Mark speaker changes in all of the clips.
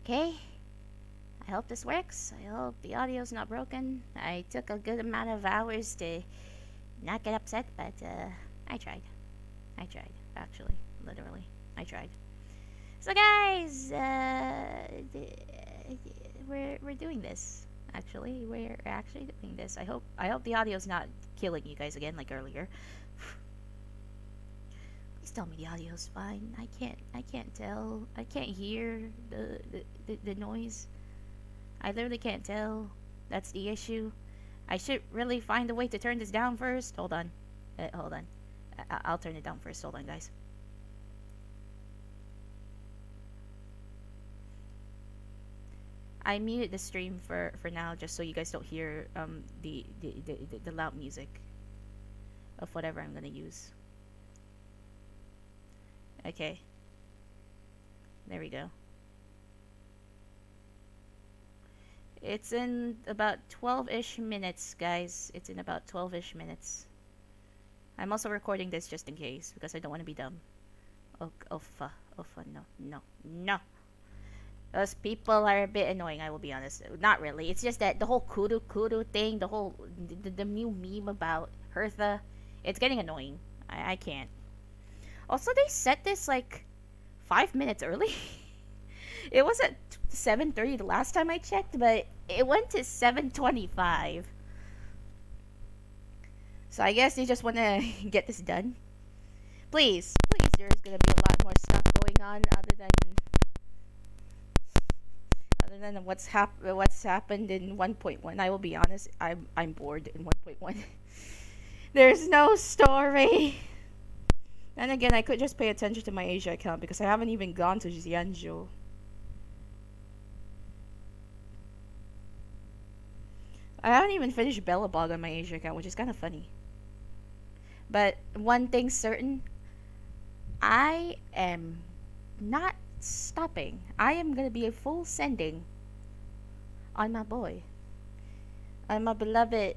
Speaker 1: Okay, I hope this works. I hope the audio's not broken. I took a good amount of hours to not get upset, but I tried. I tried, actually, literally. I tried. So guys, we're doing this. Actually, we're actually doing this. I hope the audio's not killing you guys again like earlier. Please tell me the audio's fine. I can't tell. I can't hear the noise. I literally can't tell. That's the issue. I should really find a way to turn this down first. Hold on. Hold on. I'll turn it down first. Hold on, guys. I muted the stream for now just so you guys don't hear the loud music of whatever I'm gonna use. Okay. There we go. It's in about 12-ish minutes, guys. It's in about 12-ish minutes. I'm also recording this just in case because I don't want to be dumb. Oh, no, no, no. Those people are a bit annoying, I will be honest. Not really. It's just that the whole kudu thing, the new meme about Hertha, it's getting annoying. I can't. Also, they set this like 5 minutes early. It was at 7:30 the last time I checked, but it went to 7:25. So I guess they just want to get this done. Please, there's gonna be a lot more stuff going on other than what's happened in 1.1. I will be honest, I'm bored in 1.1. There's no story. And again, I could just pay attention to my Asia account because I haven't even gone to Jianzhou. I haven't even finished Bellabog on my Asia account, which is kind of funny. But one thing's certain, I am not stopping. I am gonna be a full sending on my boy. On my beloved.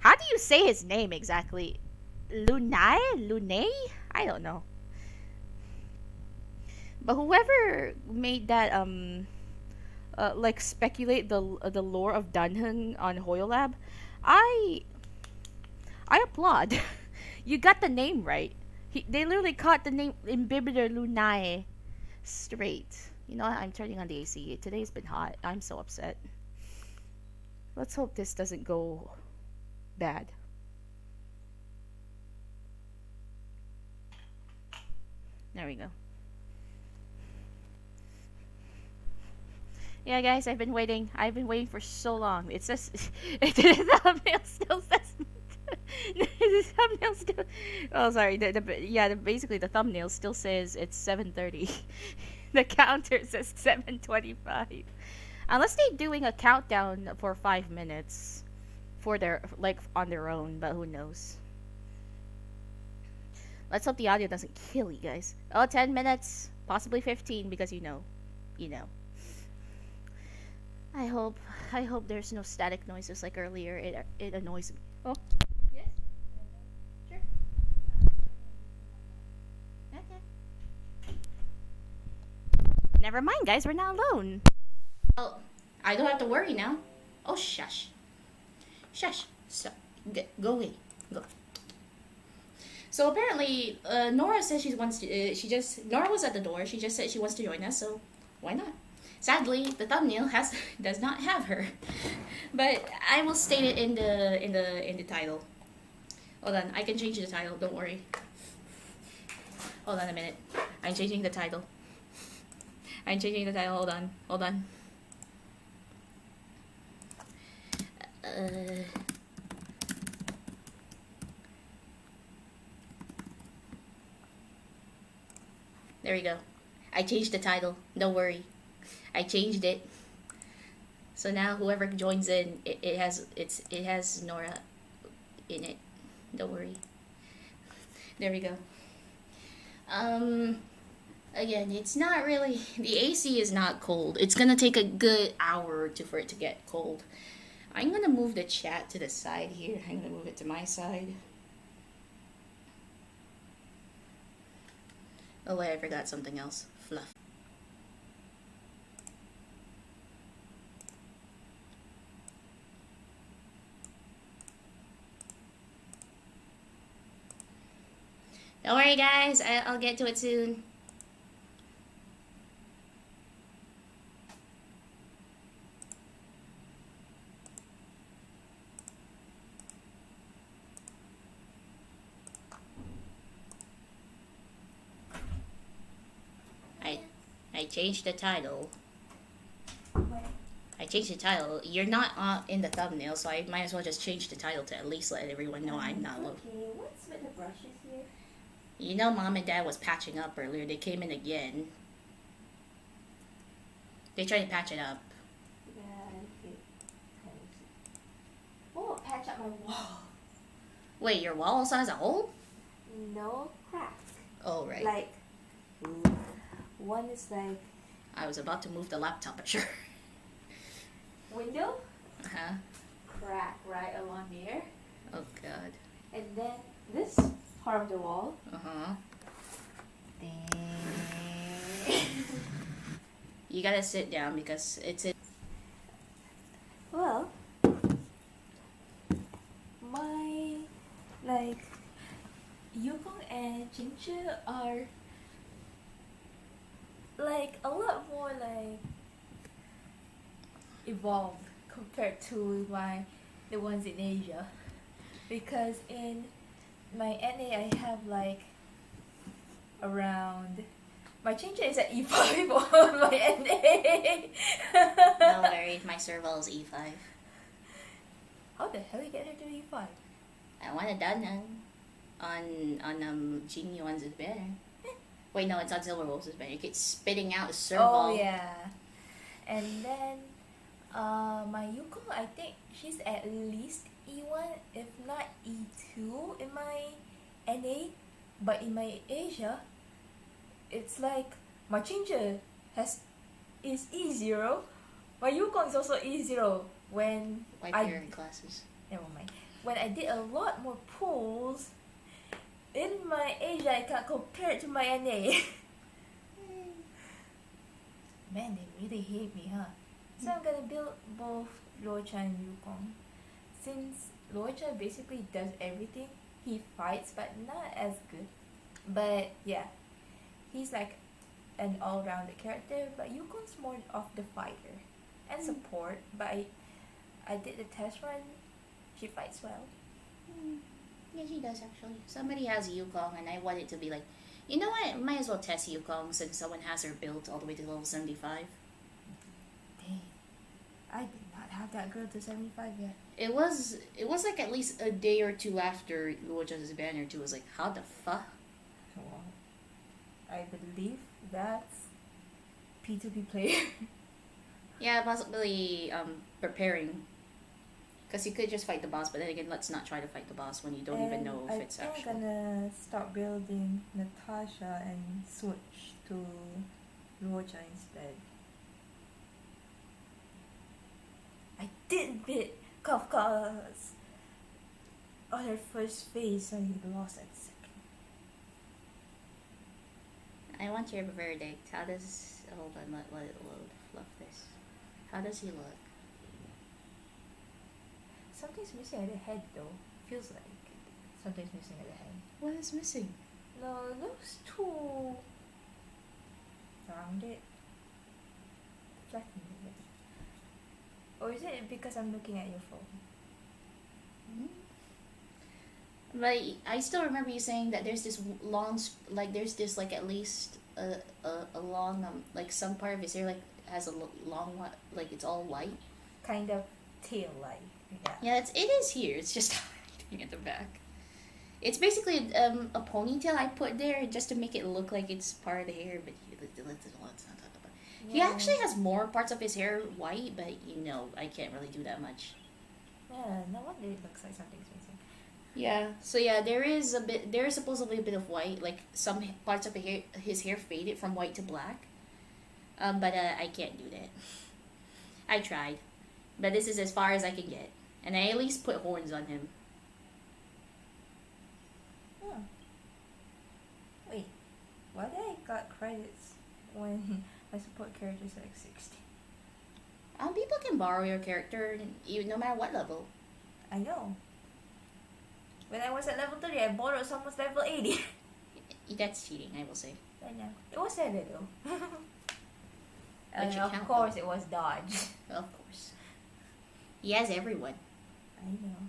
Speaker 1: How do you say his name exactly? Lunay? I don't know. But whoever made that like speculate the lore of Dunhun on Hoyolab, I applaud. You got the name right. They literally caught the name Imbibitor Lunae straight. You know what? I'm turning on the AC. Today's been hot. I'm so upset. Let's hope this doesn't go bad. There we go. Yeah, guys, I've been waiting. I've been waiting for so long. It says the thumbnail still says the thumbnail still. Oh, sorry. Basically the thumbnail still says it's 7:30. The counter says 7:25. Unless they're doing a countdown for 5 minutes for their on their own, but who knows? Let's hope the audio doesn't kill you guys. Oh, 10 minutes, possibly 15 because you know. I hope there's no static noises like earlier. It annoys me. Oh. Yes. Sure. Okay. Never mind, guys. We're not alone. Oh, I don't have to worry now. Oh, shush. Stop. Go away. Go. So apparently, Nora says she wants to. Nora was at the door. She just said she wants to join us. So why not? Sadly, the thumbnail does not have her, but I will state it in the title. Hold on, I can change the title. Don't worry. Hold on a minute. I'm changing the title. Hold on. There we go. I changed the title. Don't worry. I changed it. So now whoever joins in, it has Nora in it. Don't worry. There we go. Again, it's not really, the AC is not cold. It's gonna take a good hour or two for it to get cold. I'm gonna move the chat to the side here. I'm gonna move it to my side. Oh wait, I forgot something else. Fluff. Don't worry, guys. I'll get to it soon. I changed the title.
Speaker 2: What?
Speaker 1: I changed the title. You're not in the thumbnail, so I might as well just change the title to at least let everyone know I'm not low.
Speaker 2: Okay, what's with the brushes here?
Speaker 1: You know, Mom and Dad was patching up earlier. They came in again. They tried to patch it up.
Speaker 2: Yeah, okay. Oh, patch up my wall.
Speaker 1: Wait, your wall also has a hole?
Speaker 2: No crack.
Speaker 1: Oh, right.
Speaker 2: Like, one is like
Speaker 1: I was about to move the laptop, but sure.
Speaker 2: window,
Speaker 1: Uh-huh.
Speaker 2: crack right along there.
Speaker 1: Oh, God.
Speaker 2: And then this part of the wall.
Speaker 1: Uh-huh.
Speaker 2: Dang.
Speaker 1: You gotta sit down because it's in...
Speaker 2: Well, my, like, Yukong and Jinchu are, like, a lot more, like, evolved compared to the ones in Asia. Because in my NA, I have, like, around... My Jinchu is at E5 on my NA.
Speaker 1: No worries, my serval is E5.
Speaker 2: How the hell you get her to E5?
Speaker 1: I want it done on Genie one's is better. Wait, no, it's on Silver Wolves is better. You keep spitting out the serval.
Speaker 2: Oh yeah. And then my Yukong, I think she's at least E1, if not E2 in my NA. But in my Asia, it's like my Jinchu is E0. My Yukong is also E0 when
Speaker 1: Wipe your classes.
Speaker 2: never mind. When I did a lot more pulls in my Asia, I can't compare it to my NA. Man, they really hate me, huh? So I'm gonna build both Luocha and Yukong. Since Luocha basically does everything, he fights but not as good. But yeah, he's like an all-rounded character, but Yukong's more of the fighter and support. But I did the test run, she fights well.
Speaker 1: Yeah, she does actually. Somebody has Yukong and I want it to be like, you know what, might as well test Yukong since someone has her built all the way to level 75.
Speaker 2: Dang, I did not have that girl to 75 yet.
Speaker 1: It was like at least a day or two after Luocha's banner too. It was like, how the fuck?
Speaker 2: Well, I believe that's P2P player.
Speaker 1: Yeah, possibly preparing. Because you could just fight the boss, but then again, let's not try to fight the boss when you don't even know if it's
Speaker 2: I
Speaker 1: actual.
Speaker 2: think I'm gonna start building Natasha and switch to Luocha instead. I did beat Kafka's on her first phase, so he lost at second.
Speaker 1: I want your verdict. How does... Hold on, let it load. Fluff this. How does he look?
Speaker 2: Something's missing at the head though. Feels like something's missing at the head.
Speaker 1: What is missing?
Speaker 2: No, it looks too rounded. Flattened a bit. Or is it because I'm looking at your phone?
Speaker 1: But I still remember you saying that there's this long, like there's this like at least a long like some part of his hair like has a long like it's all white.
Speaker 2: Kind of tail light. Yeah.
Speaker 1: Yeah, it is here. It's just hiding at the back. It's basically a ponytail I put there just to make it look like it's part of the hair, but let's not talk about it. He actually has more parts of his hair white, but you know I can't really do that much.
Speaker 2: Yeah, no wonder it looks like something's missing.
Speaker 1: Yeah, so yeah, there is supposedly a bit of white, like some parts of his hair faded from white to black. But I can't do that. I tried, but this is as far as I can get, and I at least put horns on him.
Speaker 2: Huh. Wait, why did I got credits when my support character's like 60?
Speaker 1: People can borrow your character, even no matter what level.
Speaker 2: I know. When I was at level 30, I borrowed someone's level 80.
Speaker 1: That's cheating, I will say.
Speaker 2: I know. It was a little.
Speaker 1: But
Speaker 2: And
Speaker 1: you
Speaker 2: of
Speaker 1: count
Speaker 2: course, it was dodge.
Speaker 1: Of course. He has everyone.
Speaker 2: I know.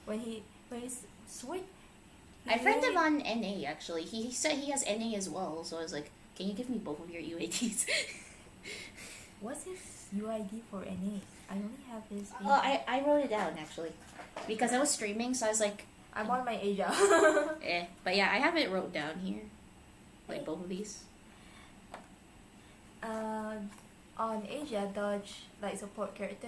Speaker 2: When he's sweet.
Speaker 1: I friend him on NA actually. He said he has NA as well, so I was like, can you give me both of your UADs?
Speaker 2: What's his UID for NA? I only have his.
Speaker 1: Oh, I wrote it down actually. Because I was streaming, so I was like,
Speaker 2: I'm on my Asia.
Speaker 1: But yeah, I have it wrote down here. Like both of these.
Speaker 2: On Asia, dodge like support character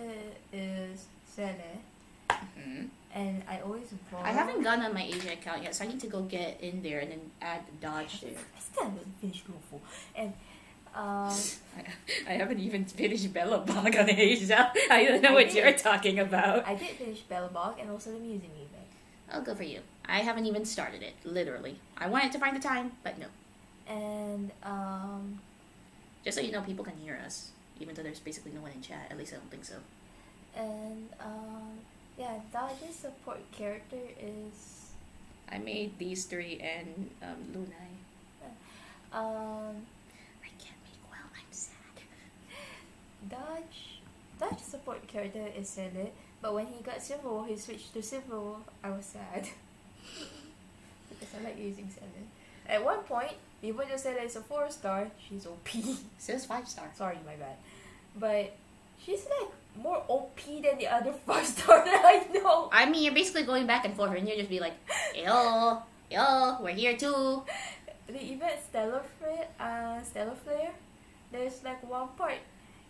Speaker 2: is Sele.
Speaker 1: Mm-hmm.
Speaker 2: And I always borrow.
Speaker 1: I haven't gone on my Asia account yet, so I need to go get in there and then add dodge there.
Speaker 2: I still haven't finished Rule 4. And
Speaker 1: I haven't even finished Bellabog on Asia. I don't know what you're talking about.
Speaker 2: I did finish Bellabog and also the Musing event.
Speaker 1: Oh, good for you. I haven't even started it, literally. I wanted to find the time, but no.
Speaker 2: And
Speaker 1: just so you know, people can hear us, even though there's basically no one in chat. At least I don't think so.
Speaker 2: And yeah, dodge's support character is.
Speaker 1: I made these three and Lunai. I can't make well. I'm sad.
Speaker 2: Dodge support character is Sele, but when he got Civil, he switched to Civil. I was sad because I like using Sele. At one point, even though Sele is a 4-star, she's OP.
Speaker 1: Says 5-star.
Speaker 2: Sorry, my bad. But she's like more OP than the other 5-star that I know.
Speaker 1: I mean, you're basically going back and forth, and you just be like, yo, we're here too.
Speaker 2: The event Stellar Flare, there's like one part.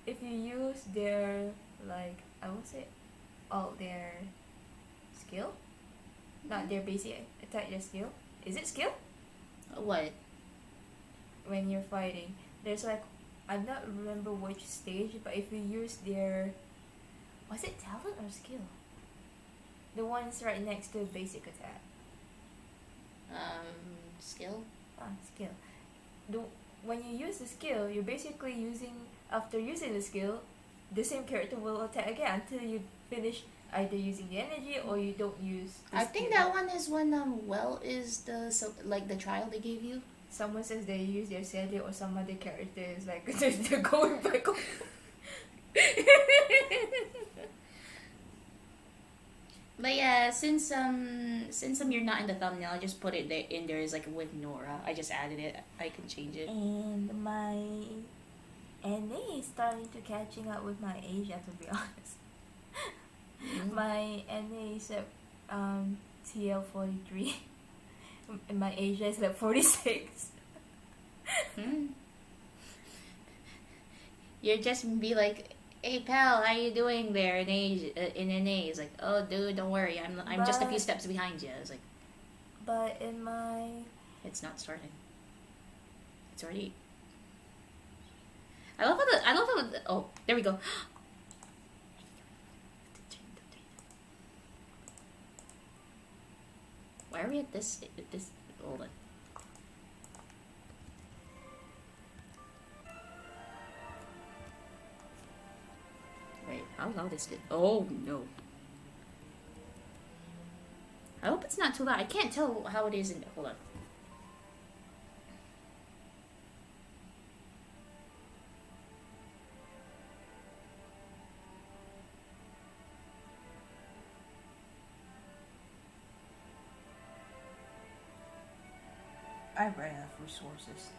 Speaker 2: If you use their, like, I would say, their skill? Not their basic attack, their skill. Is it skill?
Speaker 1: What?
Speaker 2: When you're fighting. There's like, I'm not remember which stage, but if you use their, was it talent or skill? The ones right next to basic attack.
Speaker 1: Skill?
Speaker 2: Skill. When you use the skill, you're basically using, after using the skill, the same character will attack again until you finish either using the energy or you don't use the
Speaker 1: I think that one is when is the trial they gave you.
Speaker 2: Someone says they use their Sele or some other characters, like they're going back.
Speaker 1: But yeah, since you're not in the thumbnail, I just put it in there as like with Nora. I just added it. I can change it.
Speaker 2: And my NA is starting to catching up with my Asia, to be honest. Mm-hmm. My NA is at TL 43. And my Asia is like 46.
Speaker 1: You just be like, hey pal, how you doing there in Asia, in NA? He's like, oh dude, don't worry, I'm just a few steps behind you. I was like,
Speaker 2: but in my,
Speaker 1: it's not starting. It's already. I love how oh, there we go. Why are we at this? Hold on. Wait, how loud is it? Oh no. I hope it's not too loud. I can't tell how it is in. Hold on.
Speaker 2: I ran out of resources.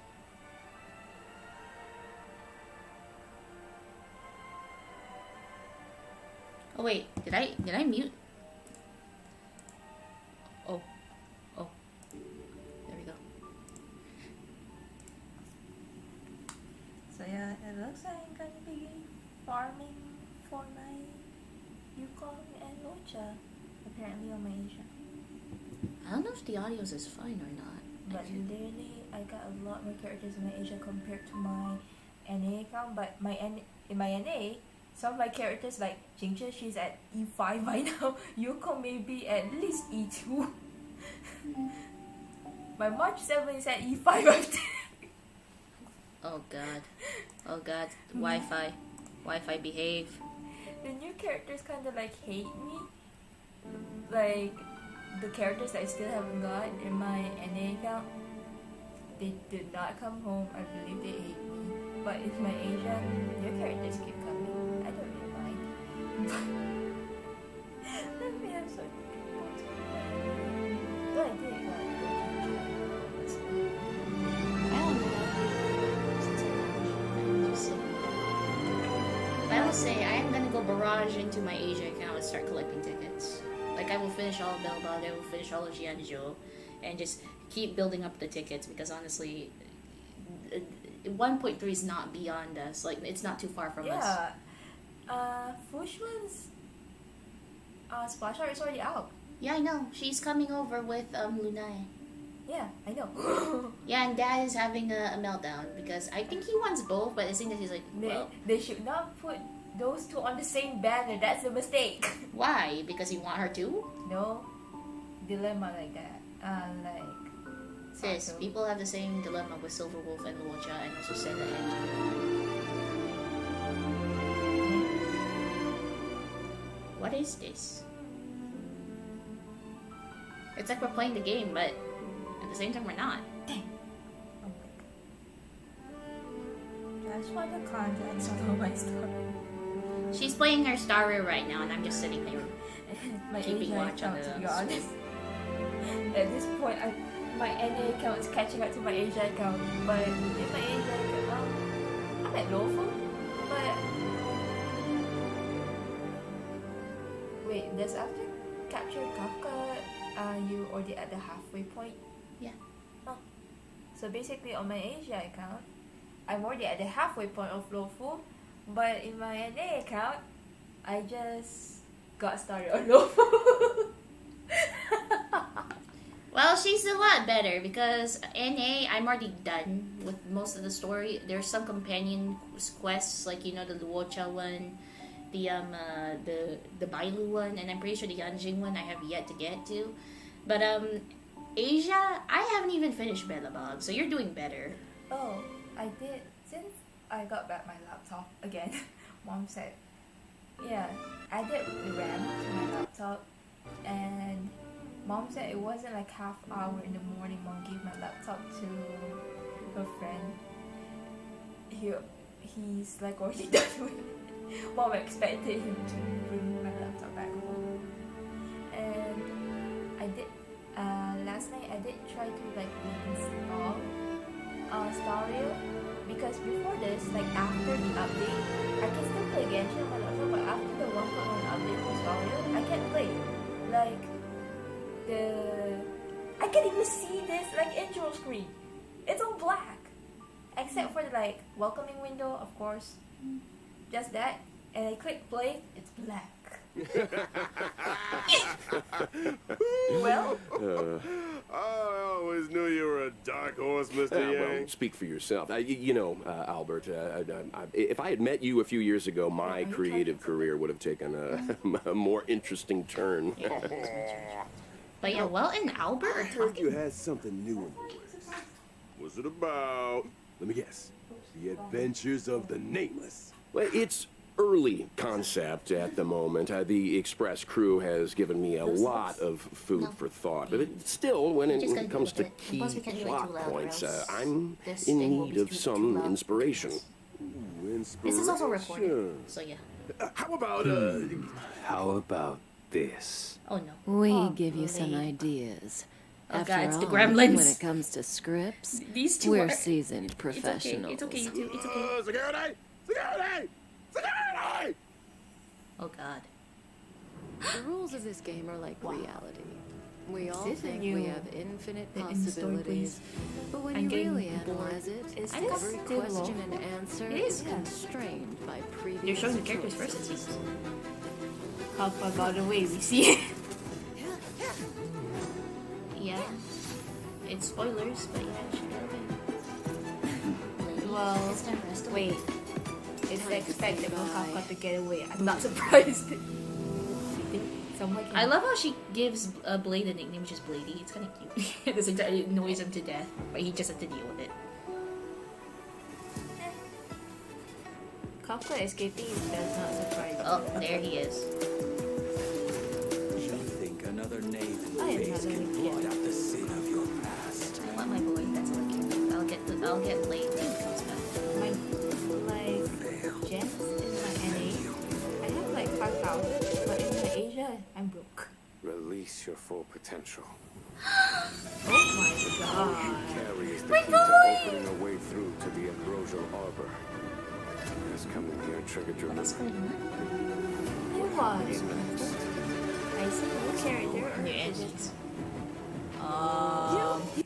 Speaker 1: Oh wait, did I mute? Oh, there we go.
Speaker 2: So yeah, it looks like I'm gonna be farming for my Yukon and Locha, apparently on my Asia.
Speaker 1: I don't know if the audios is fine or not.
Speaker 2: But literally, I got a lot more characters in my Asia compared to my NA account. But in my NA, some of my characters like Jingche, she's at E5 by now. Yukon may be at least E2. My March 7 is at E5 after.
Speaker 1: Oh god. Wi-Fi behave.
Speaker 2: The new characters kind of like hate me. Like the characters that I still haven't got in my NA account. they did not come home. I believe they ate me. But in my Asian, your characters keep coming. I don't really mind. But we have so many people to though I did
Speaker 1: I don't know. Since I'm just but I will say I am gonna go barrage into my Asia account and start collecting tickets. Like I will finish all of Belbad, I will finish all of Jianzhou, and just keep building up the tickets because honestly, 1.3 is not beyond us. Like it's not too far from us.
Speaker 2: Yeah. Fushman's splash art is already out.
Speaker 1: Yeah, I know. She's coming over with Lunai.
Speaker 2: Yeah, I know.
Speaker 1: Yeah, and Dad is having a meltdown because I think he wants both, but it seems that he's like, well,
Speaker 2: They should not put those two on the same banner. That's a mistake.
Speaker 1: why? Because you want her to?
Speaker 2: No dilemma like that. Like
Speaker 1: Sis,
Speaker 2: also-
Speaker 1: people have the same dilemma with Silver Wolf and Luocha and also Seda and What is this? It's like we're playing the game, but at the same time we're not.
Speaker 2: Dang. Oh my god. Just want the contents of my story.
Speaker 1: She's playing her Star Rail right now, and I'm just sitting here.
Speaker 2: My
Speaker 1: Keeping
Speaker 2: Asia
Speaker 1: watch on
Speaker 2: account, to
Speaker 1: the
Speaker 2: be honest. At this point, my NA account is catching up to my Asia account. But in my Asia account, I'm at low food. But wait, there's after capture Kafka, you already at the halfway point.
Speaker 1: Yeah.
Speaker 2: Oh. So basically, on my Asia account, I'm already at the halfway point of low food. But in my NA account, I just got started on low food.
Speaker 1: Well, she's a lot better because NA, I'm already done with most of the story. There's some companion quests, like the Luocha one, the Bailu one, and I'm pretty sure the Yanjing one I have yet to get to. But Asia, I haven't even finished Belabog, so you're doing better.
Speaker 2: Oh, I did. Since I got back my laptop again, Mom said, yeah, I did RAM to my laptop, and Mom said it wasn't like half hour in the morning. Mom gave my laptop to her friend. He's like already done with it. Mom expected him to bring my laptop back home, and I did. Last night I did try to like reinstall Stario because before this, like after the update, I can still play Genshin on my laptop, but after the 1.1 update for Stario, I can't play. Like I can't even see this like intro screen. It's all black, except for the like welcoming window, of course. Just that, and I click play, it's black. Well,
Speaker 3: I always knew you were a dark horse, Mr. Yang.
Speaker 4: Well, speak for yourself. Albert, if I had met you a few years ago, my creative career would have taken a more interesting turn.
Speaker 1: But yeah, well, and Albert
Speaker 3: I
Speaker 1: are
Speaker 3: heard
Speaker 1: talking.
Speaker 3: you had something new in the works. What's it about? Let me guess. The Adventures of the Nameless.
Speaker 4: Well, it's early concept at the moment. The Express crew has given me a lot of food for thought, but still, when
Speaker 1: Just gotta
Speaker 4: it
Speaker 1: go
Speaker 4: comes to
Speaker 1: with it.
Speaker 4: key
Speaker 1: Plus we can't do it too
Speaker 4: plot
Speaker 1: loud or
Speaker 4: points,
Speaker 1: else
Speaker 4: I'm
Speaker 1: this
Speaker 4: in
Speaker 1: thing will
Speaker 4: need
Speaker 1: be
Speaker 4: of
Speaker 1: too
Speaker 4: some
Speaker 1: loud.
Speaker 4: inspiration.
Speaker 3: Ooh, inspiration.
Speaker 1: This is also recorded, so yeah.
Speaker 3: How about,
Speaker 5: How about this?
Speaker 1: Oh no.
Speaker 6: We give you some
Speaker 1: great.
Speaker 6: ideas.
Speaker 1: Oh,
Speaker 6: After
Speaker 1: God, it's the
Speaker 6: all,
Speaker 1: gremlins.
Speaker 6: when it comes to scripts,
Speaker 1: These two
Speaker 6: we're
Speaker 1: are.
Speaker 6: seasoned professionals.
Speaker 1: It's okay. You two. It's okay.
Speaker 3: Security! Security! Security!
Speaker 1: Oh God.
Speaker 6: The rules of this game are like reality. We all
Speaker 2: this a
Speaker 6: think
Speaker 2: new
Speaker 6: we have infinite
Speaker 2: bit in the story,
Speaker 6: possibilities, but when
Speaker 2: I'm
Speaker 6: you
Speaker 2: getting
Speaker 6: really
Speaker 2: bored.
Speaker 6: analyze it,
Speaker 2: Is
Speaker 6: every
Speaker 2: this still
Speaker 6: question
Speaker 2: low?
Speaker 6: and answer
Speaker 2: It
Speaker 6: is
Speaker 2: is, yeah.
Speaker 6: constrained by previous
Speaker 1: They're showing the characters first, it
Speaker 6: choices.
Speaker 1: seems.
Speaker 2: Kappa got away. We see it.
Speaker 1: Yeah. It's spoilers, but yeah, she got away.
Speaker 2: Well,
Speaker 1: It's time for us to
Speaker 2: wait. It's
Speaker 6: Time to
Speaker 2: expected
Speaker 6: say
Speaker 2: for
Speaker 6: bye.
Speaker 2: Kappa to get away. I'm not surprised. Someone can...
Speaker 1: I love how she gives Blade a nickname, which is Bladey. It's kind of cute. It annoys him to death, but he just has to deal with it.
Speaker 2: Kappa escaping does not surprise me.
Speaker 1: Oh, there he is.
Speaker 5: You think another name
Speaker 2: I am
Speaker 5: face
Speaker 2: another
Speaker 5: can
Speaker 2: kid.
Speaker 5: blot out the sin of your past?
Speaker 1: I want my boy. That's what cute. I'll get late when it comes back.
Speaker 2: My like gems in my NA, I have like 5,000, but in my Asia, I'm broke.
Speaker 5: Release your full potential.
Speaker 2: Oh my god.
Speaker 5: Carry is the key to opening a way through to the ambrosial arbor. This coming here triggered your
Speaker 1: What's going on?
Speaker 2: I was. I see no character or
Speaker 1: New
Speaker 2: is it-
Speaker 1: engines.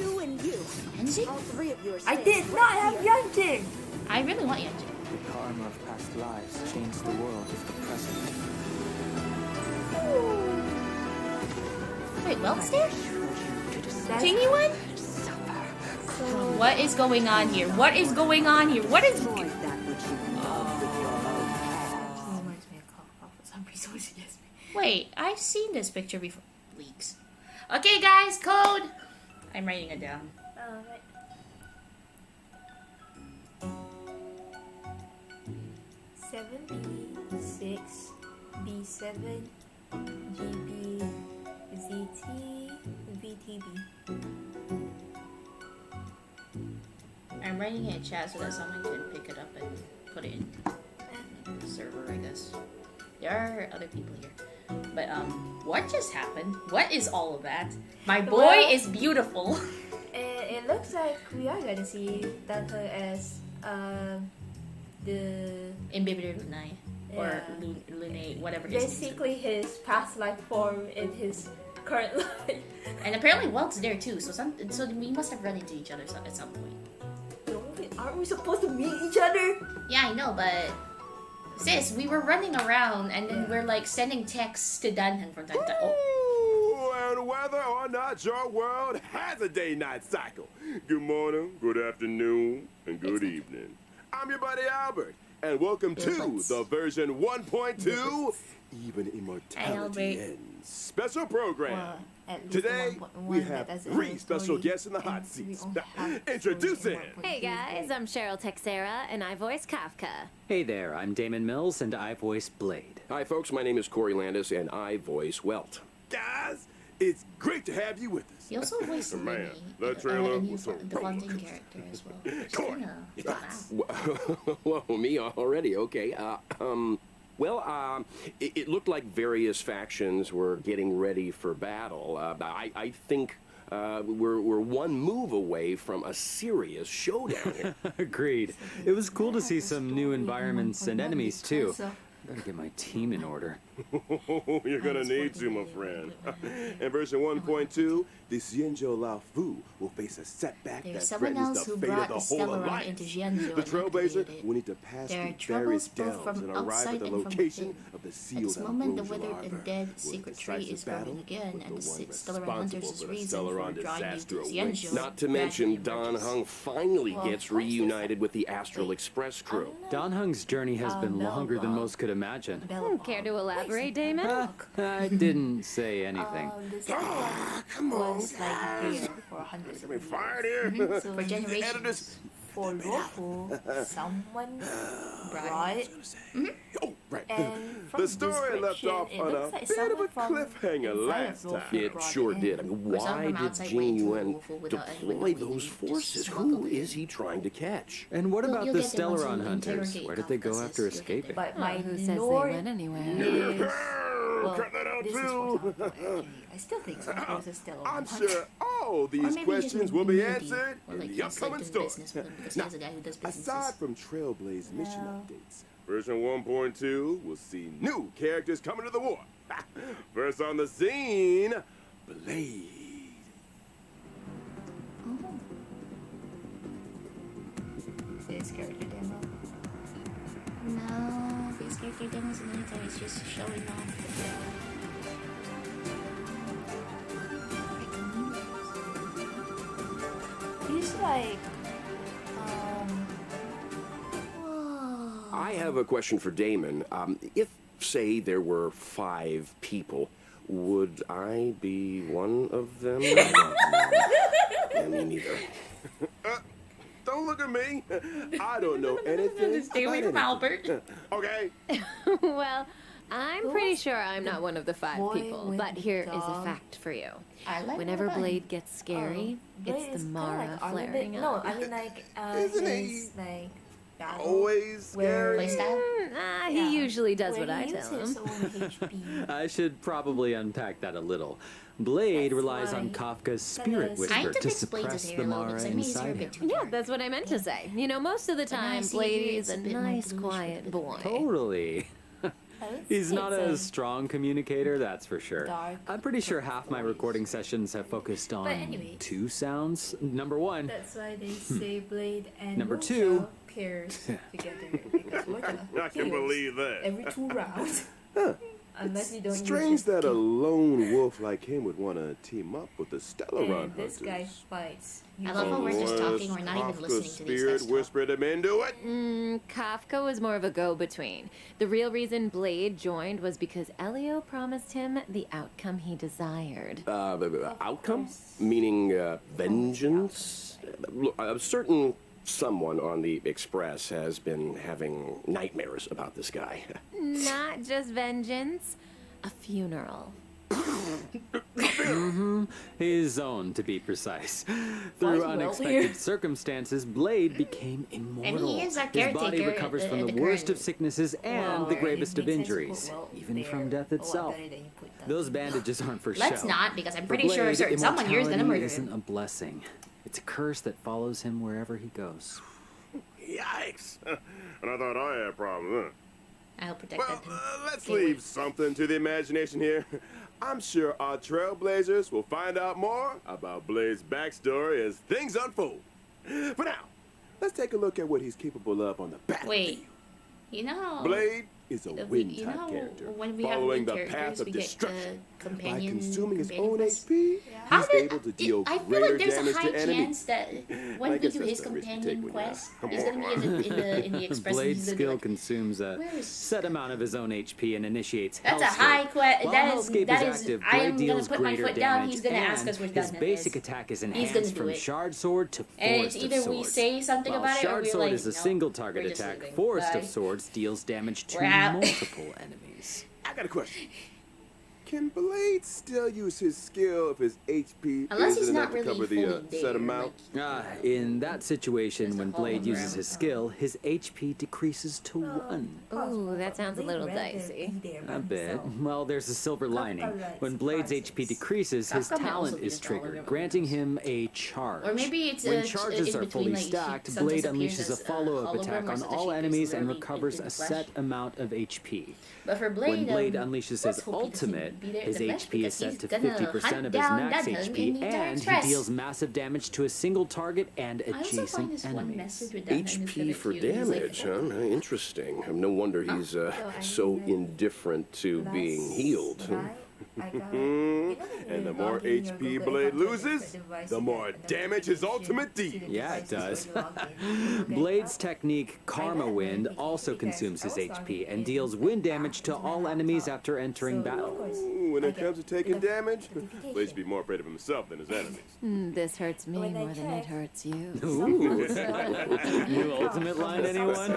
Speaker 7: You and you.
Speaker 1: Enji?
Speaker 7: All three of yours.
Speaker 2: I did not have Yanjing!
Speaker 1: I really want Enji.
Speaker 8: The karma of past lives changed the world of the present.
Speaker 1: Wait, Welt's there?
Speaker 2: That's
Speaker 1: Genuine? What is going on here? What is going on here? What is...
Speaker 7: Avoid that which you love with your own hands.
Speaker 2: reminds me of Cough for some reason which gets me.
Speaker 1: Wait, I've seen this picture before. Leaks. Okay, guys, code! I'm writing it down.
Speaker 2: Alright. Seven B 6 B7 GB ZT VTB.
Speaker 1: I'm writing it in chat so that someone can pick it up and put it in the server, I guess. There are other people here. But, what just happened? What is all of that? My boy
Speaker 2: Well-
Speaker 1: is beautiful.
Speaker 2: It looks like we are gonna see Dante as the
Speaker 1: Imbibitor Lunai. Or
Speaker 2: Yeah.
Speaker 1: Lune, whatever his name is.
Speaker 2: basically his past life form in his current life.
Speaker 1: And apparently Welt's there too, so we must have run into each other at some point.
Speaker 2: Aren't we supposed to meet each other?
Speaker 1: Yeah, I know, but sis, we were running around and then we're like sending texts to Danhan from time to time. Oh,
Speaker 3: Ooh, and whether or not your world has a day-night cycle. Good morning, good afternoon, and good evening. I'm your buddy Albert, and welcome to
Speaker 1: Alberts.
Speaker 3: the version 1.2 Even
Speaker 1: Albert.
Speaker 3: Immortality Ends special program.
Speaker 2: Well, at least
Speaker 3: Today,
Speaker 2: the 1.1
Speaker 3: we
Speaker 2: that
Speaker 3: have
Speaker 2: doesn't
Speaker 3: 3
Speaker 2: have
Speaker 3: special
Speaker 2: story,
Speaker 3: guests in the hot
Speaker 2: and we
Speaker 3: seats.
Speaker 2: only have
Speaker 3: Introducing.
Speaker 2: story in
Speaker 9: Hey
Speaker 2: 1.2,
Speaker 9: guys,
Speaker 2: right?
Speaker 9: I'm Cheryl Texera, and I voice Kafka.
Speaker 5: Hey there, I'm Damon Mills, and I voice Blade.
Speaker 4: Hi, folks. My name is Corey Landis, and I voice Welt.
Speaker 3: Guys, it's great to have you with us.
Speaker 1: he also voiced
Speaker 3: Man,
Speaker 1: Lenny,
Speaker 3: that trailer
Speaker 1: and
Speaker 3: was
Speaker 1: he's
Speaker 3: a
Speaker 1: the Fontaine
Speaker 3: rollercoaster.
Speaker 1: character as well. Which
Speaker 3: Come on.
Speaker 1: kinda, wow.
Speaker 4: Whoa, me already? Okay. It looked like various factions were getting ready for battle. I think we're one move away from a serious showdown here.
Speaker 5: Agreed. It was cool to see some new environments and enemies too.
Speaker 2: So,
Speaker 5: Better get my team in order.
Speaker 3: You're gonna need to, my friend. In version 1.2, the Xianzhou Lao Fu will face a setback
Speaker 1: There's
Speaker 3: that
Speaker 1: someone
Speaker 3: threatens
Speaker 1: else
Speaker 3: the
Speaker 1: who
Speaker 3: fate of
Speaker 1: brought
Speaker 3: the
Speaker 1: the
Speaker 3: whole
Speaker 1: Stellaron
Speaker 3: alliance.
Speaker 1: into Xianzhou
Speaker 3: The
Speaker 1: and
Speaker 3: Trailblazer
Speaker 1: activated it.
Speaker 3: will need to pass
Speaker 1: There are
Speaker 3: through various
Speaker 1: troubles both
Speaker 3: downs
Speaker 1: from
Speaker 3: and arrive
Speaker 1: outside
Speaker 3: at the
Speaker 1: and from
Speaker 3: location
Speaker 1: within.
Speaker 3: of the
Speaker 1: At
Speaker 3: sealed
Speaker 1: this moment, the
Speaker 3: ambrosial
Speaker 1: withered and
Speaker 3: arbor,
Speaker 1: dead
Speaker 3: where
Speaker 1: secret
Speaker 3: the
Speaker 1: tree
Speaker 3: decisive
Speaker 1: is growing
Speaker 3: battle
Speaker 1: again,
Speaker 3: with
Speaker 1: and
Speaker 3: the
Speaker 1: the
Speaker 3: one
Speaker 1: Stellaron Hunters'
Speaker 3: responsible for the
Speaker 1: reason for
Speaker 3: Stellaron
Speaker 1: drawing you
Speaker 3: disaster
Speaker 1: to
Speaker 3: awaits.
Speaker 1: Xianzhou
Speaker 4: Not to mention,
Speaker 1: gradually
Speaker 4: Don
Speaker 1: emerges.
Speaker 4: Hung finally
Speaker 2: Well,
Speaker 4: gets
Speaker 2: of course,
Speaker 4: reunited with the Astral Express crew.
Speaker 5: Don Hung's journey has been longer than most could imagine.
Speaker 9: Care to elaborate, Damon?
Speaker 5: I didn't say anything.
Speaker 2: The second one was like here for hundreds of
Speaker 3: Get me
Speaker 2: years.
Speaker 3: fired here.
Speaker 2: So
Speaker 1: For generations.
Speaker 3: Editors.
Speaker 2: for Roku, someone brought it,
Speaker 3: Oh, right.
Speaker 2: and from
Speaker 3: The story left
Speaker 2: description,
Speaker 3: off
Speaker 2: it
Speaker 3: on
Speaker 2: looks
Speaker 3: a
Speaker 2: like
Speaker 3: bit of
Speaker 2: someone
Speaker 3: a
Speaker 2: from
Speaker 3: cliffhanger
Speaker 2: inside
Speaker 3: last
Speaker 2: of Roku
Speaker 3: time.
Speaker 4: It
Speaker 2: brought
Speaker 4: sure
Speaker 2: in.
Speaker 4: did. I mean,
Speaker 1: Or someone
Speaker 4: why
Speaker 1: from
Speaker 4: did
Speaker 1: outside went into
Speaker 4: Genuine
Speaker 1: Wolful without anyone
Speaker 4: deploy
Speaker 1: knowing,
Speaker 4: those
Speaker 1: just
Speaker 4: forces?
Speaker 1: smuggled
Speaker 4: Who
Speaker 1: it
Speaker 4: is
Speaker 1: in.
Speaker 4: he trying to catch?
Speaker 5: And what
Speaker 1: You'll-
Speaker 5: about
Speaker 1: you'll
Speaker 5: the
Speaker 1: get there once
Speaker 5: Stellaron
Speaker 1: you
Speaker 5: Hunters?
Speaker 1: interrogate
Speaker 5: Where did they go
Speaker 1: Kafka,
Speaker 5: after
Speaker 1: sis. You'll get
Speaker 5: escaping?
Speaker 2: But my
Speaker 9: Who says they
Speaker 2: lord
Speaker 9: went anywhere?
Speaker 2: is
Speaker 3: Well, cut that out
Speaker 2: this is for
Speaker 3: too.
Speaker 2: example, actually, I still think some closest still
Speaker 3: I'm
Speaker 2: on
Speaker 3: sure all
Speaker 1: Or
Speaker 3: these
Speaker 1: maybe he just
Speaker 3: questions
Speaker 1: knew
Speaker 3: will be
Speaker 1: Newbie,
Speaker 3: answered
Speaker 1: or
Speaker 3: in
Speaker 1: like
Speaker 3: the
Speaker 1: he's like
Speaker 3: upcoming
Speaker 1: doing
Speaker 3: story.
Speaker 1: business with him because
Speaker 3: Now,
Speaker 1: he's a guy who does businesses.
Speaker 3: aside from Trailblaze mission
Speaker 2: No.
Speaker 3: updates, version 1.2 will see new characters coming to the war. First on the scene, Blade.
Speaker 2: This character demo.
Speaker 1: No, this character demos and anything is just showing off.
Speaker 2: He's like,
Speaker 4: I have a question for Damon. If, say, there were 5 people, would I be one of them? I don't know. Yeah, me neither.
Speaker 3: Don't look at me. I don't know anything.
Speaker 1: Stay away
Speaker 3: about
Speaker 1: from
Speaker 3: anything.
Speaker 1: Albert.
Speaker 3: Okay.
Speaker 9: Well, I'm
Speaker 2: Who
Speaker 9: pretty
Speaker 2: was
Speaker 9: sure I'm not one of the 5
Speaker 2: boy
Speaker 9: people,
Speaker 2: with
Speaker 9: but
Speaker 2: the
Speaker 9: here is a
Speaker 2: dog?
Speaker 9: fact for you.
Speaker 2: I like
Speaker 9: Whenever
Speaker 2: Nora.
Speaker 9: Blade gets scary,
Speaker 2: Blade
Speaker 9: it's
Speaker 2: is
Speaker 9: the
Speaker 2: kinda
Speaker 9: Mara
Speaker 2: like a little
Speaker 9: flaring
Speaker 2: bit,
Speaker 9: up.
Speaker 2: No, I mean like
Speaker 3: Isn't
Speaker 2: his like battle
Speaker 3: Always
Speaker 2: where
Speaker 3: scary.
Speaker 9: He
Speaker 2: Yeah,
Speaker 9: usually does
Speaker 2: where
Speaker 9: what I
Speaker 2: he
Speaker 9: tell
Speaker 2: uses
Speaker 9: him.
Speaker 2: his own HP.
Speaker 10: I should probably unpack that a little. Blade
Speaker 2: That's
Speaker 10: relies on
Speaker 2: why.
Speaker 10: Kafka's spirit
Speaker 2: Kinda
Speaker 10: whisper
Speaker 11: Kind of
Speaker 10: to
Speaker 11: explains
Speaker 10: suppress
Speaker 11: his hair
Speaker 10: the
Speaker 11: a little
Speaker 10: Mara
Speaker 11: bit, 'cause I mean his hair a
Speaker 10: inside
Speaker 11: bit
Speaker 10: him.
Speaker 11: too
Speaker 9: Yeah,
Speaker 11: dark.
Speaker 9: that's what I meant to say. You know, most of the
Speaker 11: But now I
Speaker 9: time,
Speaker 11: see
Speaker 9: Blade
Speaker 11: here
Speaker 9: is
Speaker 11: it's
Speaker 9: a
Speaker 11: a bit more
Speaker 9: nice,
Speaker 11: bluish with a
Speaker 9: quiet
Speaker 11: bit of
Speaker 9: boy.
Speaker 10: Totally.
Speaker 2: I would
Speaker 10: He's
Speaker 2: say
Speaker 10: not
Speaker 2: it's
Speaker 10: a strong communicator, that's for sure.
Speaker 2: dark
Speaker 10: I'm pretty sure half my recording sessions have focused on
Speaker 2: anyway.
Speaker 10: 2 sounds. Number 1,
Speaker 2: That's why they say Blade and
Speaker 10: Number
Speaker 2: Lucha
Speaker 10: 2.
Speaker 2: pairs together because Lucha
Speaker 3: I can
Speaker 2: heals
Speaker 3: believe that.
Speaker 2: every 2 rounds. Unless you don't
Speaker 3: Strange
Speaker 2: use your
Speaker 3: that a
Speaker 2: skill.
Speaker 3: lone wolf like him would want to team up with the Stellar Run
Speaker 2: And this
Speaker 3: hunters.
Speaker 2: guy fights.
Speaker 11: I love how we're just
Speaker 3: Unless
Speaker 11: talking, we're not even
Speaker 3: Kafka's
Speaker 11: listening to these
Speaker 3: spirit
Speaker 11: guys talk.
Speaker 3: whispered him into it.
Speaker 9: Kafka was more of a go-between. The real reason Blade joined was because Elio promised him the outcome he desired.
Speaker 4: Outcome? Meaning vengeance? Look, a certain someone on the Express has been having nightmares about this guy.
Speaker 9: Not just vengeance, a funeral.
Speaker 10: his own to be precise. Through
Speaker 11: well,
Speaker 10: unexpected
Speaker 11: weird.
Speaker 10: circumstances, Blade became immortal.
Speaker 11: he is our
Speaker 10: His body
Speaker 11: caretaker
Speaker 10: recovers
Speaker 11: at
Speaker 10: from the
Speaker 11: the
Speaker 10: worst
Speaker 11: current-
Speaker 10: of sicknesses and the
Speaker 2: Well,
Speaker 10: gravest
Speaker 2: it
Speaker 10: of
Speaker 2: makes sense to put
Speaker 10: injuries,
Speaker 2: well
Speaker 10: even
Speaker 2: there
Speaker 10: from death
Speaker 2: a lot
Speaker 10: itself.
Speaker 2: better than you put that.
Speaker 10: Those bandages aren't for
Speaker 11: Let's
Speaker 10: show.
Speaker 11: not, because I'm
Speaker 10: For
Speaker 11: pretty sure a
Speaker 10: Blade,
Speaker 11: certain someone here is gonna murder
Speaker 10: immortality isn't
Speaker 11: him.
Speaker 10: a blessing. It's a curse that follows him wherever he goes.
Speaker 3: Yikes. And I thought I had problems, huh?
Speaker 11: I'll protect
Speaker 3: Well,
Speaker 11: them.
Speaker 3: let's leave something to the imagination here. I'm sure our trailblazers will find out more about Blade's backstory as things unfold. For now, let's take a look at what he's capable of on the battlefield.
Speaker 11: Wait, you know,
Speaker 3: Blade is a
Speaker 11: you
Speaker 3: wind-type
Speaker 11: know
Speaker 3: character,
Speaker 11: when we have
Speaker 3: following
Speaker 11: wind
Speaker 3: the
Speaker 11: characters,
Speaker 3: path of
Speaker 11: we get
Speaker 3: destruction.
Speaker 11: the
Speaker 3: By
Speaker 11: companion.
Speaker 3: consuming his
Speaker 11: companion
Speaker 3: own
Speaker 11: quest.
Speaker 3: HP,
Speaker 11: How
Speaker 3: he's
Speaker 11: did
Speaker 3: able to deal
Speaker 11: I feel
Speaker 3: greater
Speaker 11: like there's a
Speaker 3: damage
Speaker 11: high
Speaker 3: to enemies.
Speaker 11: chance that
Speaker 3: I
Speaker 11: when we
Speaker 3: guess
Speaker 11: do
Speaker 3: that's
Speaker 11: his
Speaker 3: the risk you take
Speaker 11: companion
Speaker 3: when
Speaker 11: quest,
Speaker 3: you're
Speaker 11: he's gonna be in the express. and
Speaker 10: Blade's
Speaker 11: he's gonna be
Speaker 10: skill
Speaker 11: like,
Speaker 10: consumes a
Speaker 11: "Where is
Speaker 10: set amount of his own HP and initiates
Speaker 11: That's a
Speaker 10: Hellscape.
Speaker 11: high quest.
Speaker 10: While
Speaker 11: That is
Speaker 10: Hellscape
Speaker 11: that
Speaker 10: is
Speaker 11: is.
Speaker 10: active,
Speaker 11: I
Speaker 10: Blade
Speaker 11: am gonna
Speaker 10: deals
Speaker 11: put my
Speaker 10: greater
Speaker 11: foot down.
Speaker 10: damage,
Speaker 11: He's gonna ask
Speaker 10: and
Speaker 11: us we're done.
Speaker 10: his
Speaker 11: at
Speaker 10: basic
Speaker 11: this.
Speaker 10: attack is
Speaker 11: He's
Speaker 10: enhanced
Speaker 11: gonna do
Speaker 10: from
Speaker 11: it.
Speaker 10: Shard Sword to
Speaker 11: And it's
Speaker 10: Forest
Speaker 11: either
Speaker 10: of
Speaker 11: we
Speaker 10: Swords.
Speaker 11: say something
Speaker 10: While
Speaker 11: about it, or
Speaker 10: Shard
Speaker 11: we're
Speaker 10: Sword
Speaker 11: like,
Speaker 10: is a
Speaker 11: "No,
Speaker 10: single target
Speaker 11: we're just
Speaker 10: attack,
Speaker 11: leaving.
Speaker 10: Forest
Speaker 11: Bye."
Speaker 10: of Swords deals damage to
Speaker 11: We're out.
Speaker 10: multiple enemies.
Speaker 3: I got a question. Can Blade still use his skill if his HP
Speaker 11: Unless he's
Speaker 3: isn't
Speaker 11: not
Speaker 3: enough to
Speaker 11: really
Speaker 3: cover the
Speaker 11: fully
Speaker 3: set
Speaker 11: there,
Speaker 3: amount?
Speaker 10: In that situation,
Speaker 11: There's a
Speaker 10: when
Speaker 11: hole
Speaker 10: Blade
Speaker 11: in
Speaker 10: uses
Speaker 11: ground.
Speaker 10: his skill, his HP decreases to 1.
Speaker 9: Ooh, that sounds a little dicey.
Speaker 10: A bit. Well, there's a silver lining.
Speaker 2: likes
Speaker 10: When Blade's
Speaker 2: surprises.
Speaker 10: HP decreases, his
Speaker 11: Kafka might also
Speaker 10: talent
Speaker 11: be
Speaker 10: is
Speaker 11: the taller
Speaker 10: triggered,
Speaker 11: of
Speaker 10: granting him a charge.
Speaker 11: Or maybe it's
Speaker 10: when
Speaker 11: a-
Speaker 10: charges
Speaker 11: in
Speaker 10: are fully
Speaker 11: between, like, he
Speaker 10: stacked,
Speaker 11: sometimes
Speaker 10: Blade
Speaker 11: appears
Speaker 10: unleashes a
Speaker 11: as a
Speaker 10: follow-up
Speaker 11: hologram
Speaker 10: attack
Speaker 11: or
Speaker 10: on
Speaker 11: something
Speaker 10: all
Speaker 11: she
Speaker 10: enemies and
Speaker 11: literally
Speaker 10: recovers
Speaker 11: in
Speaker 10: a
Speaker 11: flesh.
Speaker 10: set amount of HP.
Speaker 11: But for Blade,
Speaker 10: When Blade unleashes
Speaker 11: let's
Speaker 10: his
Speaker 11: hope he doesn't
Speaker 10: ultimate,
Speaker 11: be there in
Speaker 10: his
Speaker 11: the flesh,
Speaker 10: HP is
Speaker 11: because
Speaker 10: set
Speaker 11: he's
Speaker 10: to
Speaker 11: gonna
Speaker 10: 50%
Speaker 11: hunt
Speaker 10: of his
Speaker 11: down
Speaker 10: max
Speaker 11: Dunham in
Speaker 10: HP,
Speaker 11: the
Speaker 10: and he
Speaker 11: Express.
Speaker 10: deals massive damage to a single target and
Speaker 11: I also find
Speaker 10: adjacent
Speaker 11: this one
Speaker 10: enemies.
Speaker 11: message with Dunham is
Speaker 4: HP
Speaker 11: kinda
Speaker 4: for
Speaker 11: cute. He's like,
Speaker 4: damage, huh? Interesting. No wonder he's so indifferent to being healed.
Speaker 3: And the more HP Blade loses, the more damage his ultimate deals.
Speaker 10: Yeah, it does. Blade's technique, Karma Wind, also consumes his HP and deals wind damage to all enemies after entering battle.
Speaker 3: Ooh, when it comes to taking damage, Blade should be more afraid of himself than his enemies.
Speaker 9: This hurts me more than it hurts you.
Speaker 10: Ooh. New ultimate line, anyone?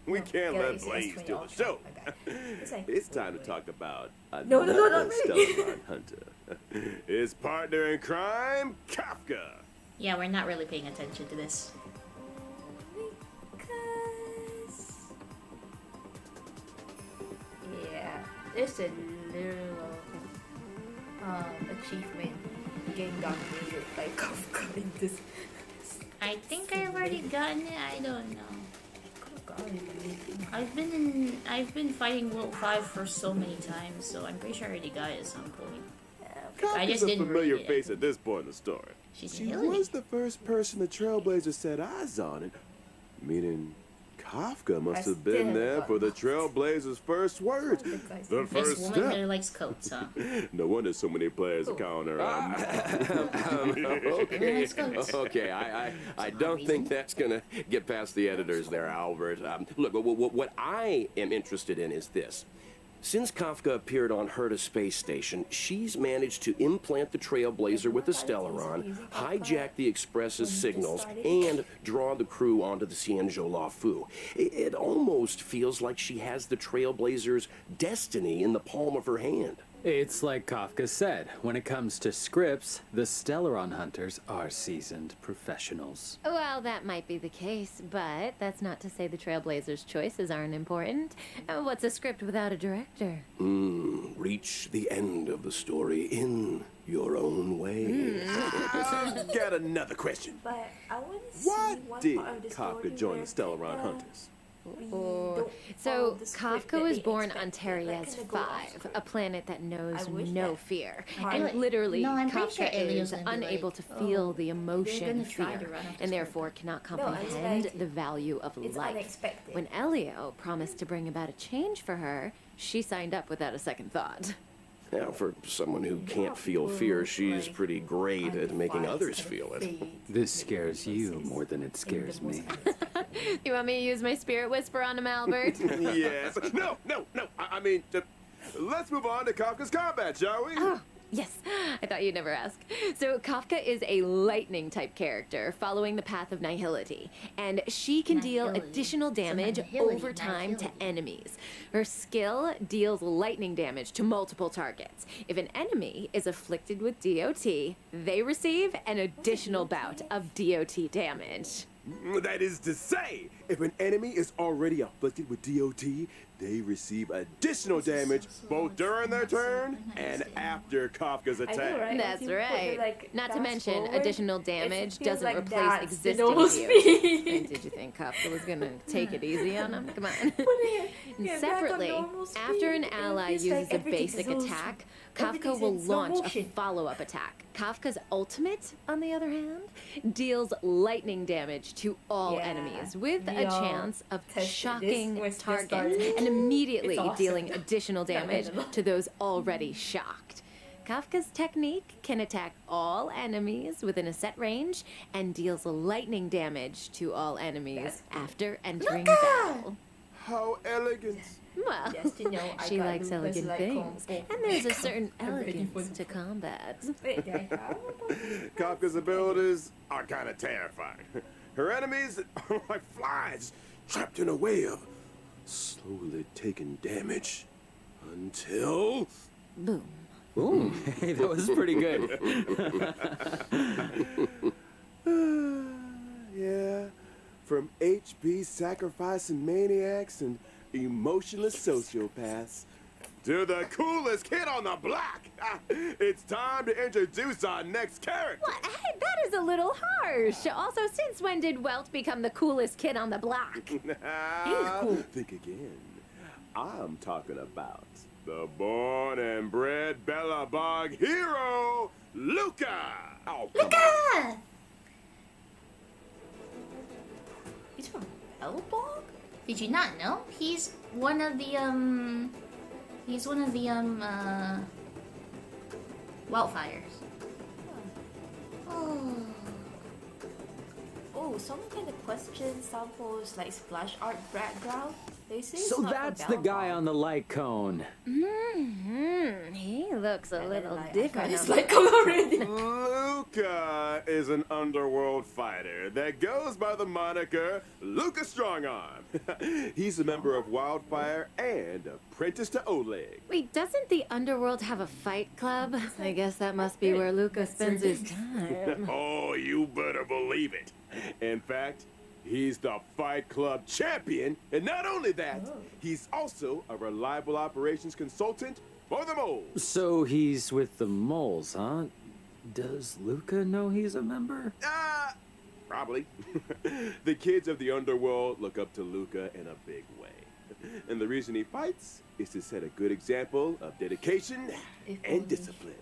Speaker 3: We can't let Blade steal the show. It's time to talk about
Speaker 2: No,
Speaker 3: another
Speaker 2: not
Speaker 3: Stellar
Speaker 2: me.
Speaker 3: Run hunter. His partner in crime, Kafka.
Speaker 11: Yeah, we're not really paying attention to this.
Speaker 2: Yeah, it's a little achievement getting dominated by Kafka in this.
Speaker 11: I think I've already gotten it. I don't know. I've been fighting World 5 for so many times, so I'm pretty sure I already got it at some point. I
Speaker 3: Kafka's
Speaker 11: just
Speaker 3: a
Speaker 11: didn't
Speaker 3: familiar
Speaker 11: read it.
Speaker 3: face at this point in the story.
Speaker 11: She's
Speaker 3: She
Speaker 11: Hillary.
Speaker 3: was the first person the Trailblazers set eyes on, meaning Kafka must have been
Speaker 2: still
Speaker 3: there
Speaker 2: got
Speaker 3: for the
Speaker 2: lost.
Speaker 3: Trailblazers' first words. The
Speaker 11: This
Speaker 3: first
Speaker 11: woman
Speaker 3: step.
Speaker 11: really likes coats, huh?
Speaker 3: No wonder so many players are calling her.
Speaker 4: Okay,
Speaker 11: Let's go.
Speaker 4: okay. I don't think that's gonna get past the editors there, Albert. Look, what I am interested in is this: Since Kafka appeared on Herta Space Station, she's managed to implant the Trailblazer with the Stellaron, hijack the Express's signals, and draw the crew onto the Xianzhou Luofu. It almost feels like she has the Trailblazer's destiny in the palm of her hand.
Speaker 10: It's like Kafka said, when it comes to scripts, the Stellaron hunters are seasoned professionals.
Speaker 9: Well, that might be the case, but that's not to say the Trailblazers' choices aren't important. What's a script without a director?
Speaker 4: Reach the end of the story in your own way.
Speaker 3: I've got another question.
Speaker 2: But I want to see
Speaker 3: Why
Speaker 2: one
Speaker 3: did
Speaker 2: part of the story
Speaker 3: Kafka join
Speaker 2: where
Speaker 3: the Stellaron Hunters?
Speaker 2: we don't
Speaker 9: So,
Speaker 2: follow the script
Speaker 9: Kafka
Speaker 2: that
Speaker 9: was
Speaker 2: they
Speaker 9: born on
Speaker 2: expected, like,
Speaker 9: Terrias
Speaker 2: kinda go off
Speaker 9: 5,
Speaker 2: script.
Speaker 9: a planet that knows
Speaker 2: I wish
Speaker 9: no
Speaker 2: that
Speaker 9: fear.
Speaker 2: part-
Speaker 9: And literally,
Speaker 11: No, I'm pretty sure
Speaker 9: Kafka
Speaker 11: Elio's
Speaker 9: is
Speaker 11: gonna be
Speaker 9: unable
Speaker 11: like,
Speaker 9: to feel the
Speaker 11: they're
Speaker 9: emotion
Speaker 11: gonna try to
Speaker 9: fear,
Speaker 11: run off the
Speaker 9: and
Speaker 11: script.
Speaker 9: therefore cannot
Speaker 2: No, I
Speaker 9: comprehend
Speaker 2: like-
Speaker 9: the value of
Speaker 2: It's
Speaker 9: life.
Speaker 2: unexpected.
Speaker 9: When Elio promised to bring about a change for her, she signed up without a second thought.
Speaker 4: Now, for someone who can't feel fear, she's pretty great at making others feel it.
Speaker 10: This scares you more than it scares me.
Speaker 9: You want me to use my spirit whisper on him, Albert?
Speaker 3: Yes. No. I mean, let's move on to Kafka's combat, shall we?
Speaker 9: Oh, yes. I thought you'd never ask. So Kafka is a lightning type character following the path of nihility, and she can deal
Speaker 11: Nihility.
Speaker 9: additional damage
Speaker 11: nihility,
Speaker 9: over time to
Speaker 11: nihility.
Speaker 9: enemies. Her skill deals lightning damage to multiple targets. If an enemy is afflicted with DOT, they receive an additional bout of DOT damage.
Speaker 3: That is to say, if an enemy is already afflicted with DOT, they receive additional damage both during their turn and after Kafka's
Speaker 2: I know,
Speaker 3: attack.
Speaker 2: right?
Speaker 9: That's
Speaker 2: Once you put the,
Speaker 9: right.
Speaker 2: like,
Speaker 9: Not to
Speaker 2: fast
Speaker 9: mention,
Speaker 2: forward,
Speaker 9: additional
Speaker 2: it
Speaker 9: damage
Speaker 2: feels
Speaker 9: doesn't
Speaker 2: like
Speaker 9: replace
Speaker 2: that's the
Speaker 9: existing
Speaker 2: normal
Speaker 9: DOT.
Speaker 2: speed.
Speaker 9: And did you think Kafka was gonna take it easy on him? Come on. And
Speaker 2: Yeah, back on
Speaker 9: separately,
Speaker 2: normal
Speaker 9: after an
Speaker 2: speed, it
Speaker 9: ally
Speaker 2: feels
Speaker 9: uses
Speaker 2: like
Speaker 9: a
Speaker 2: everything
Speaker 9: basic
Speaker 2: is
Speaker 9: attack,
Speaker 2: everything's
Speaker 9: Kafka will
Speaker 2: in slow
Speaker 9: launch a
Speaker 2: motion.
Speaker 9: follow-up attack. Kafka's ultimate, on the other hand, deals lightning damage to all
Speaker 2: Yeah,
Speaker 9: enemies with a
Speaker 2: we all
Speaker 9: chance of
Speaker 2: tested this.
Speaker 9: shocking
Speaker 2: We're just
Speaker 9: targets
Speaker 2: starting.
Speaker 9: and immediately
Speaker 2: It's awesome.
Speaker 9: dealing additional damage to those already shocked. Kafka's technique can attack all enemies within a set range and deals lightning damage to all enemies after entering battle.
Speaker 3: How elegant.
Speaker 9: Well,
Speaker 2: Just to know, I
Speaker 9: she
Speaker 2: got
Speaker 9: likes
Speaker 2: Lucas,
Speaker 9: elegant
Speaker 2: like,
Speaker 9: things,
Speaker 2: combo.
Speaker 9: and there's a certain
Speaker 2: I'm ready for
Speaker 9: elegance to combat.
Speaker 2: Wait, did I have one?
Speaker 3: Kafka's abilities are kind of terrifying. Her enemies are like flies trapped in a web, slowly taking damage until...
Speaker 9: Boom.
Speaker 10: Ooh, hey, that was pretty good.
Speaker 3: Yeah, from HB sacrificing maniacs and emotionless sociopaths to the coolest kid on the block. It's time to introduce our next character.
Speaker 9: What? Hey, that is a little harsh. Also, since when did Welt become the coolest kid on the block?
Speaker 3: Think again. I'm talking about the born and bred Bellabog hero, Luca. Oh, come on.
Speaker 11: He's from Bellbog? Did you not know? He's one of the wildfires.
Speaker 2: Oh. Oh, someone kind of questioned Sampo's like splash art background. They say it's
Speaker 10: So
Speaker 2: not from
Speaker 10: that's the guy
Speaker 2: Bellbog.
Speaker 10: on the light cone.
Speaker 9: He looks a little
Speaker 2: Like,
Speaker 9: different.
Speaker 2: It's like come already.
Speaker 3: Luca is an underworld fighter that goes by the moniker Luca Strongarm. He's a member of Wildfire and apprentice to Oleg.
Speaker 9: Wait, doesn't the underworld have a fight club? I guess that must be where Luca spends his time.
Speaker 3: Oh, you better believe it. In fact, he's the Fight Club champion, and not only that, he's also a reliable operations consultant for the moles.
Speaker 10: So he's with the moles, huh? Does Luca know he's a member?
Speaker 3: Probably. The kids of the underworld look up to Luca in a big way. And the reason he fights is to set a good example of dedication and discipline.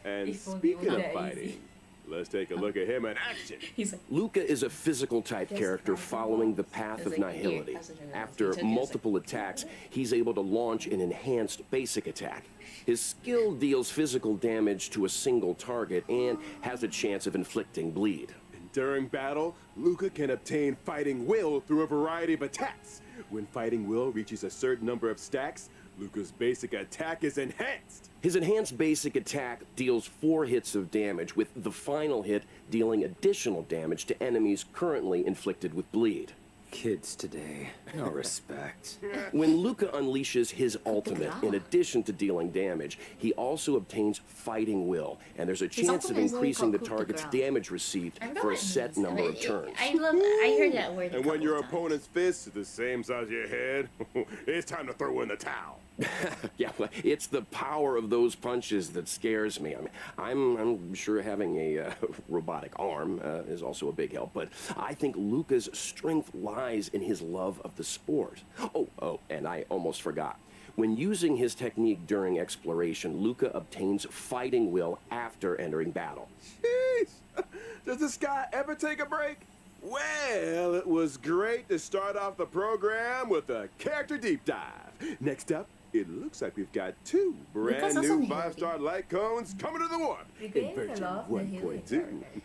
Speaker 3: And
Speaker 2: If only it
Speaker 3: speaking
Speaker 2: was
Speaker 3: of
Speaker 2: that
Speaker 3: fighting,
Speaker 2: easy.
Speaker 3: let's take a look at him in action.
Speaker 11: He's like,
Speaker 4: Luca is a physical type
Speaker 2: Just
Speaker 4: character
Speaker 2: like
Speaker 4: following the path
Speaker 11: It's
Speaker 4: of
Speaker 11: like, here,
Speaker 4: nihility.
Speaker 11: how's it gonna-
Speaker 4: After
Speaker 11: he took it,
Speaker 4: multiple attacks, he's able to launch an enhanced basic attack. His skill deals physical damage to a single target and has a chance of inflicting bleed.
Speaker 3: And during battle, Luca can obtain fighting will through a variety of attacks. When fighting will reaches a certain number of stacks, Luca's basic attack is enhanced.
Speaker 4: His enhanced basic attack deals 4 hits of damage, with the final hit dealing additional damage to enemies currently inflicted with bleed.
Speaker 10: Kids today, no respect.
Speaker 4: When Luca unleashes his ultimate, in addition to dealing damage, he also obtains Fighting Will, and there's a chance of
Speaker 11: ultimate is really
Speaker 4: increasing the
Speaker 11: called Coup de
Speaker 4: target's
Speaker 11: Grace.
Speaker 4: damage received
Speaker 11: I don't know
Speaker 4: for
Speaker 11: what
Speaker 4: a
Speaker 11: it
Speaker 4: set
Speaker 11: means.
Speaker 4: number of turns.
Speaker 11: I heard that word.
Speaker 3: And
Speaker 11: a
Speaker 3: when your
Speaker 11: couple of times.
Speaker 3: opponent's fist is the same size as your head, it's time to throw in the towel.
Speaker 4: Yeah, well, it's the power of those punches that scares me. I mean, I'm sure having a robotic arm is also a big help, but I think Luca's strength lies in his love of the sport. Oh, and I almost forgot. When using his technique during exploration, Luca obtains Fighting Will after entering battle.
Speaker 3: Jeez, does this guy ever take a break? Well, it was great to start off the program with a character deep dive. Next up, it looks like we've got 2 brand new 5-star light cones coming to the warp
Speaker 2: We're
Speaker 3: in
Speaker 2: getting a
Speaker 3: version
Speaker 2: lot of the healing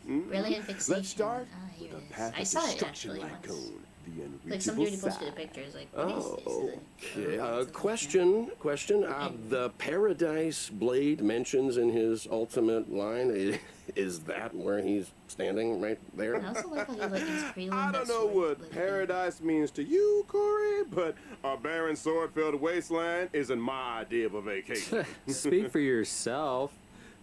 Speaker 3: 1.2.
Speaker 11: Brilliant fixation.
Speaker 3: Let's start
Speaker 11: Ah, here
Speaker 3: with
Speaker 11: it
Speaker 3: a
Speaker 11: is.
Speaker 3: path
Speaker 11: I
Speaker 3: of
Speaker 11: saw it
Speaker 3: destruction
Speaker 11: actually
Speaker 3: light
Speaker 11: once.
Speaker 3: cone, the unreachable
Speaker 11: Like somebody posted a
Speaker 3: side.
Speaker 11: picture. It's like, what is this?
Speaker 4: Okay, question. The Paradise Blade mentions in his ultimate line, is that where he's standing right there?
Speaker 11: I also like how he like is prelim
Speaker 3: I
Speaker 11: that
Speaker 3: don't know
Speaker 11: sword,
Speaker 3: what
Speaker 11: like,
Speaker 3: paradise means to you, Corey, but a barren sword-filled wasteland isn't my idea of a vacation.
Speaker 10: Speak for yourself.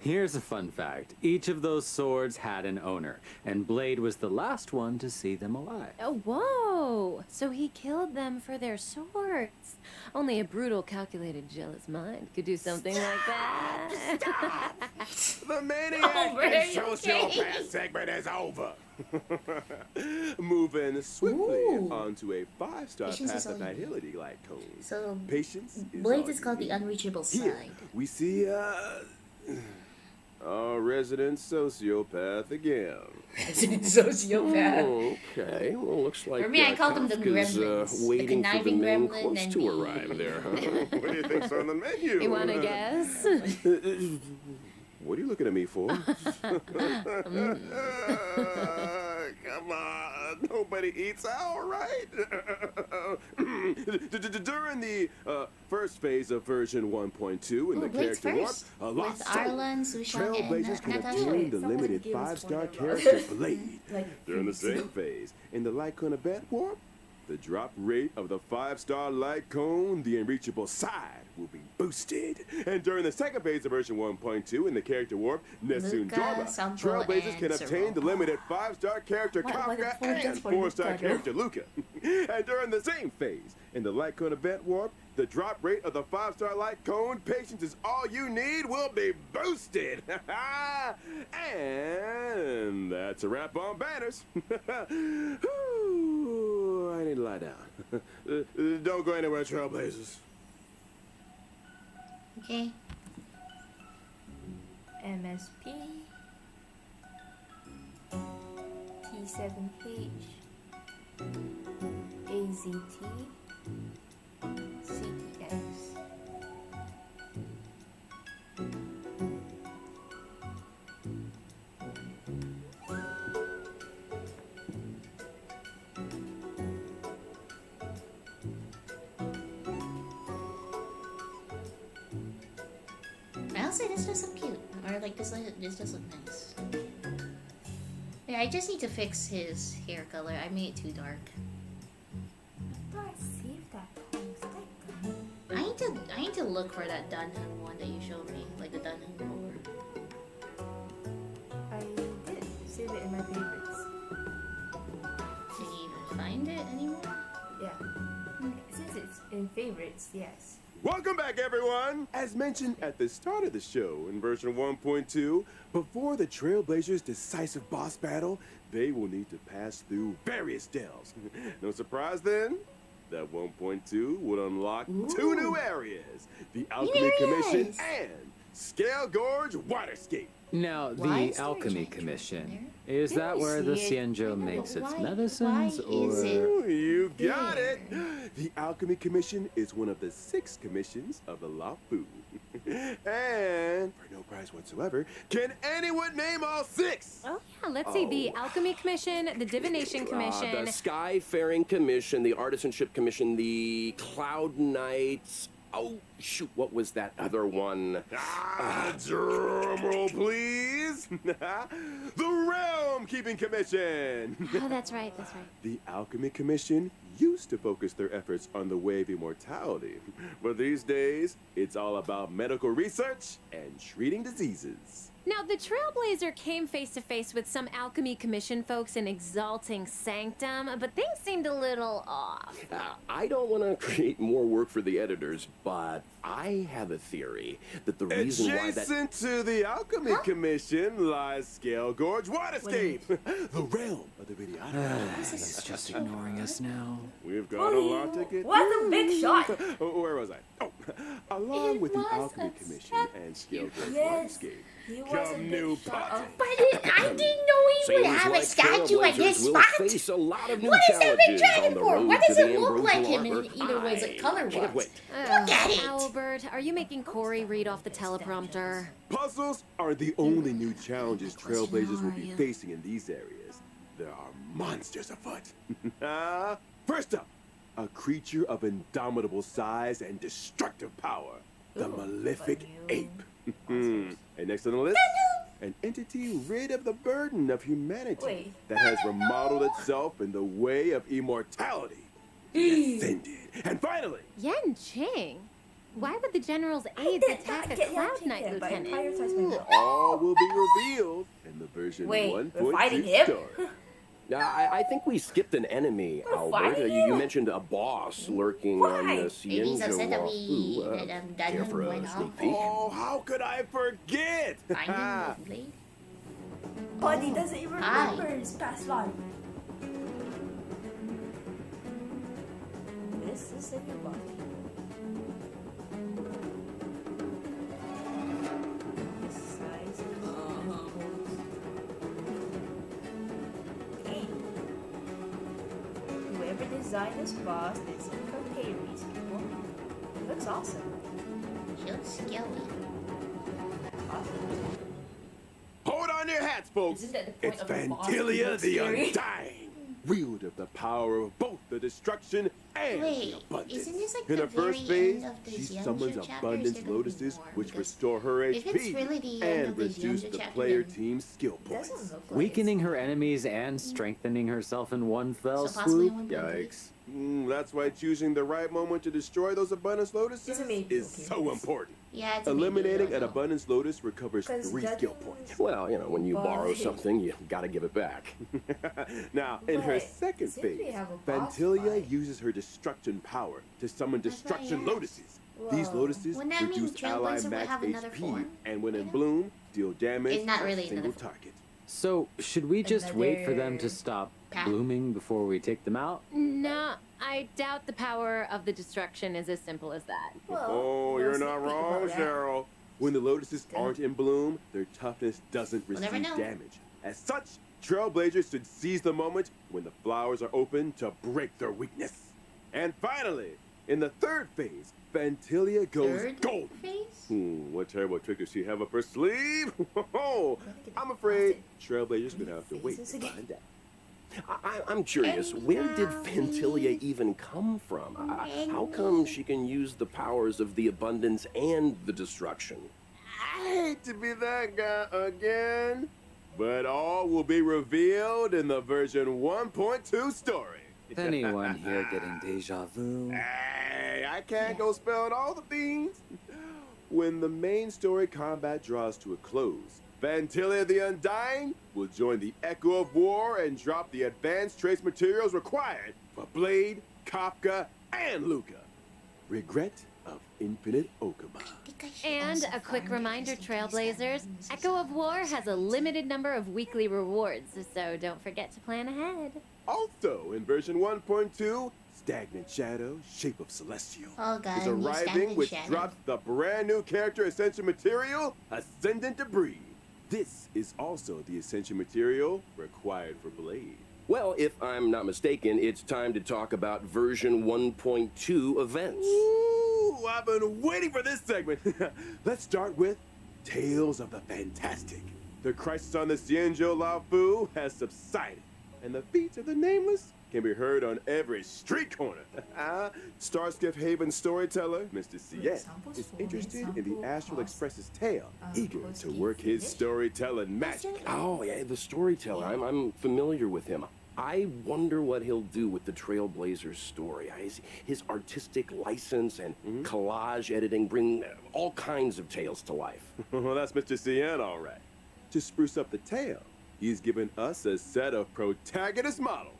Speaker 10: Here's a fun fact. Each of those swords had an owner, and Blade was the last one to see them alive.
Speaker 9: Oh, whoa! So he killed them for their swords. Only a brutal, calculated, jealous mind could do something like that.
Speaker 3: The Maniac and Sociopath segment is over. Moving swiftly onto a 5-star
Speaker 11: Patience is
Speaker 3: path of
Speaker 11: all you need.
Speaker 3: nihility light cone.
Speaker 11: So,
Speaker 3: Patience is
Speaker 11: Blade
Speaker 3: all
Speaker 11: is
Speaker 3: you
Speaker 11: called the
Speaker 3: need.
Speaker 11: unreachable
Speaker 3: Here,
Speaker 11: side.
Speaker 3: we see our resident sociopath again.
Speaker 11: Sociopath.
Speaker 4: Okay, well, looks like
Speaker 11: For me, I called them the
Speaker 4: Kafka's,
Speaker 11: gremlins. The
Speaker 4: waiting for the
Speaker 11: conniving
Speaker 4: main
Speaker 11: gremlin
Speaker 4: course
Speaker 11: and
Speaker 4: to
Speaker 11: the-
Speaker 4: arrive there, huh?
Speaker 3: What do you think's on the menu?
Speaker 9: You wanna guess?
Speaker 3: What are you looking at me for? Come on, nobody eats out, right? During the first phase of version 1.2 in the
Speaker 11: Blade's
Speaker 3: character warp,
Speaker 11: first.
Speaker 3: a
Speaker 11: With
Speaker 3: lost soul,
Speaker 11: Arlan, Sushan,
Speaker 3: Trailblazers
Speaker 11: and
Speaker 3: can
Speaker 11: Natasha.
Speaker 3: obtain the
Speaker 2: Someone
Speaker 3: limited
Speaker 2: give us
Speaker 3: 5-star
Speaker 2: one of
Speaker 3: character
Speaker 2: those.
Speaker 3: Blade.
Speaker 2: Like,
Speaker 3: During the same phase, in the light cone event warp, the drop rate of the 5-star light cone, the unreachable side, will be boosted. And during the second phase of version 1.2 in the character warp, Nessun
Speaker 11: Luca,
Speaker 3: Dorma,
Speaker 11: Sampo,
Speaker 3: Trailblazers
Speaker 11: and
Speaker 3: can obtain the
Speaker 11: Zero.
Speaker 3: limited 5-star character
Speaker 2: What
Speaker 3: Kafka
Speaker 2: a fool
Speaker 3: and
Speaker 2: just for
Speaker 3: 4-star
Speaker 2: Luca, though.
Speaker 3: character Luca. And during the same phase, in the light cone event warp, the drop rate of the 5-star light cone, Patience is all you need, will be boosted. And that's a wrap on banners. Whew, I need to lie down. Don't go anywhere, Trailblazers.
Speaker 11: Okay.
Speaker 2: MSP, T7H, AZT, CEX.
Speaker 11: I'll say this does look cute. Or like this does look nice. Yeah, I just need to fix his hair color. I made it too dark.
Speaker 2: Do I save that post?
Speaker 11: I need to look for that Dunham one that you showed me, like the Dunham roller.
Speaker 2: I did save it in my favorites.
Speaker 11: Can you even find it anymore?
Speaker 2: Yeah. Since it's in favorites, yes.
Speaker 3: Welcome back, everyone! As mentioned at the start of the show, in version 1.2, before the Trailblazers' decisive boss battle, they will need to pass through various dells. No surprise then, that 1.2 would unlock 2 new areas, the Alchemy Commission and Scale Gorge Waterscape.
Speaker 10: Now,
Speaker 11: Why
Speaker 10: the
Speaker 11: is there a
Speaker 10: Alchemy
Speaker 11: giant
Speaker 10: Commission,
Speaker 11: there?
Speaker 10: is that
Speaker 2: Didn't
Speaker 10: where the
Speaker 2: see it.
Speaker 10: Xianzhou
Speaker 11: I know,
Speaker 10: makes
Speaker 11: but
Speaker 10: its
Speaker 11: why
Speaker 10: medicines,
Speaker 11: is
Speaker 10: or...
Speaker 11: it-
Speaker 3: You got it! The Alchemy Commission is one of the 6 commissions of the Law Fu. And, for no prize whatsoever, can anyone name all 6?
Speaker 9: Oh, yeah, let's see. The Alchemy Commission, the Divination Commission.
Speaker 4: The Skyfaring Commission, the Artisanship Commission, the Cloud Knights, Oh, shoot, what was that other one?
Speaker 3: Drum roll, please. The Realm Keeping Commission.
Speaker 9: Oh, that's right, that's right.
Speaker 3: The Alchemy Commission used to focus their efforts on the way of immortality, but these days, it's all about medical research and treating diseases.
Speaker 9: Now, the Trailblazer came face to face with some Alchemy Commission folks in Exalting Sanctum, but things seemed a little off.
Speaker 4: I don't want to create more work for the editors, but I have a theory that the reason why that...
Speaker 3: Adjacent to the Alchemy Commission lies Scale Gorge Waterscape, the realm of the videographer.
Speaker 10: He's just ignoring us now.
Speaker 3: We've got a lot to get
Speaker 2: What's a big shot?
Speaker 3: Where was I? Oh, along with the Alchemy Commission and Scale Gorge Waterscape, come new pots.
Speaker 11: But I didn't know he would have a statue at this spot. What has that been dragon for? Why does it look like him in either way the color was? Look at it!
Speaker 9: Albert, are you making Corey read off the teleprompter?
Speaker 3: Puzzles are the only new challenges Trailblazers will be facing in these areas. There are monsters afoot. First up, a creature of indomitable size and destructive power, the Malefic Ape. And next on the list, an entity rid of the burden of humanity that has remodeled itself in the way of immortality. Ascended. And finally,
Speaker 9: Yen Ching? Why would the General's aides attack a Cloud Knight lieutenant?
Speaker 3: all will be revealed in the version 1.2 story.
Speaker 4: I think we skipped an enemy, Albert. You mentioned a boss lurking on the
Speaker 11: Maybe he's upset that
Speaker 4: Cienjo.
Speaker 11: we
Speaker 4: Care for a sneak peek?
Speaker 3: Oh, how could I forget?
Speaker 2: Buddy doesn't even remember his past life. This is a new body. This size whoever designed this boss is from Paris, people. It looks awesome.
Speaker 11: She looks scary.
Speaker 3: Hold on your hats, folks. It's Vantilia the Undying, wielder of the power of both the destruction and the abundance.
Speaker 11: Isn't this like
Speaker 3: in
Speaker 11: the
Speaker 3: her first
Speaker 11: very
Speaker 3: phase,
Speaker 11: end of the
Speaker 3: she
Speaker 11: Xianzhu
Speaker 3: summons
Speaker 11: chapter?
Speaker 3: abundance lotuses, which restore her
Speaker 11: if it's
Speaker 3: HP
Speaker 11: really the end
Speaker 3: and
Speaker 11: of the
Speaker 3: reduce
Speaker 11: Xianzhu
Speaker 3: the
Speaker 11: chapter,
Speaker 3: player
Speaker 11: then
Speaker 3: team's skill points.
Speaker 10: Weakening her enemies and strengthening herself in one fell
Speaker 11: So possibly
Speaker 10: swoop?
Speaker 11: 1.2.
Speaker 3: Yikes. That's why choosing the right moment to destroy those abundance lotuses is so important.
Speaker 11: Yeah, it's
Speaker 3: Eliminating an abundance lotus recovers 3
Speaker 2: that
Speaker 3: skill points.
Speaker 4: Well, you know, when you borrow something, you gotta give it back.
Speaker 3: Now, in her
Speaker 2: But
Speaker 3: second
Speaker 2: since we
Speaker 3: phase,
Speaker 2: have a boss
Speaker 3: Vantilia
Speaker 2: fight-
Speaker 3: uses her destruction power to summon destruction
Speaker 11: yes.
Speaker 3: lotuses. These
Speaker 2: Whoa.
Speaker 3: lotuses
Speaker 11: Wouldn't that mean
Speaker 3: reduce ally
Speaker 11: Trailblazer would
Speaker 3: max
Speaker 11: have another
Speaker 3: HP,
Speaker 11: form?
Speaker 3: and when in bloom, deal damage
Speaker 11: It's not
Speaker 3: to
Speaker 11: really
Speaker 3: a single
Speaker 11: another form.
Speaker 3: target.
Speaker 10: So, should we just wait for them to
Speaker 2: Another
Speaker 10: stop
Speaker 11: path.
Speaker 10: blooming before we take them out?
Speaker 9: No, I doubt the power of the destruction is as simple as that.
Speaker 3: Oh, you're not wrong, Cheryl. When the lotuses aren't in bloom, their toughness doesn't
Speaker 11: We'll
Speaker 3: receive
Speaker 11: never know.
Speaker 3: damage. As such, Trailblazers should seize the moment when the flowers are open to break their weakness. And finally, in the third phase, Vantilia goes
Speaker 11: Third
Speaker 3: golden.
Speaker 11: phase?
Speaker 3: What terrible trick does she have up her sleeve? I'm afraid Trailblazers gonna have to wait to find out.
Speaker 4: I'm curious, where did Vantilia even come from? How come she can use the powers of the abundance and the destruction?
Speaker 3: I hate to be that guy again, but all will be revealed in the version 1.2 story.
Speaker 10: Anyone here getting deja vu?
Speaker 3: Hey, I can't go spelling all the things. When the main story combat draws to a close, Vantilia the Undying will join the Echo of War and drop the advanced trace materials required for Blade, Kafka, and Luca. Regret of Infinite Okuma.
Speaker 9: And a quick reminder, Trailblazers, Echo of War has a limited number of weekly rewards, so don't forget to plan ahead.
Speaker 3: Also, in version 1.2, Stagnant Shadow, Shape of Celestial,
Speaker 11: Oh god,
Speaker 3: is
Speaker 11: new
Speaker 3: arriving,
Speaker 11: Stagnant
Speaker 3: which
Speaker 11: Shadow.
Speaker 3: drops the brand new character Ascension material, Ascendant Debris. This is also the Ascension material required for Blade.
Speaker 4: Well, if I'm not mistaken, it's time to talk about version 1.2 events.
Speaker 3: Ooh, I've been waiting for this segment. Let's start with Tales of the Fantastic. The crisis on the Xianzhou Lao Fu has subsided, and the feats of the Nameless can be heard on every street corner. Starskiff Haven storyteller, Mr. Cien, is interested in the Astral Express's tale, eager to work his storytelling magic.
Speaker 4: Oh, yeah, the storyteller. I'm familiar with him. I wonder what he'll do with the Trailblazers story. His artistic license and collage editing bring all kinds of tales to life.
Speaker 3: Well, that's Mr. Cien, all right. To spruce up the tale, he's given us a set of protagonist models.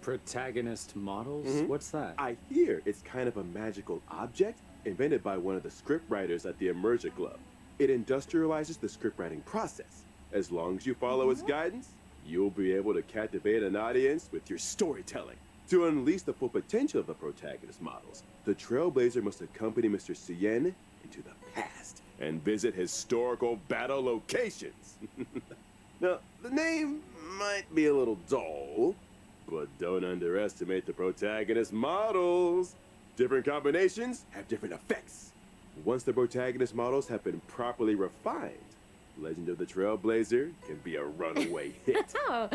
Speaker 10: Protagonist models? What's that?
Speaker 3: I hear it's kind of a magical object invented by one of the scriptwriters at the Immersion Club. It industrializes the scriptwriting process. As long as you follow its guidance, you'll be able to captivate an audience with your storytelling. To unleash the full potential of the protagonist models, the Trailblazer must accompany Mr. Cien into the past and visit historical battle locations. Now, the name might be a little dull, but don't underestimate the protagonist models. Different combinations have different effects. Once the protagonist models have been properly refined, Legend of the Trailblazer can be a runaway hit.
Speaker 9: Oh,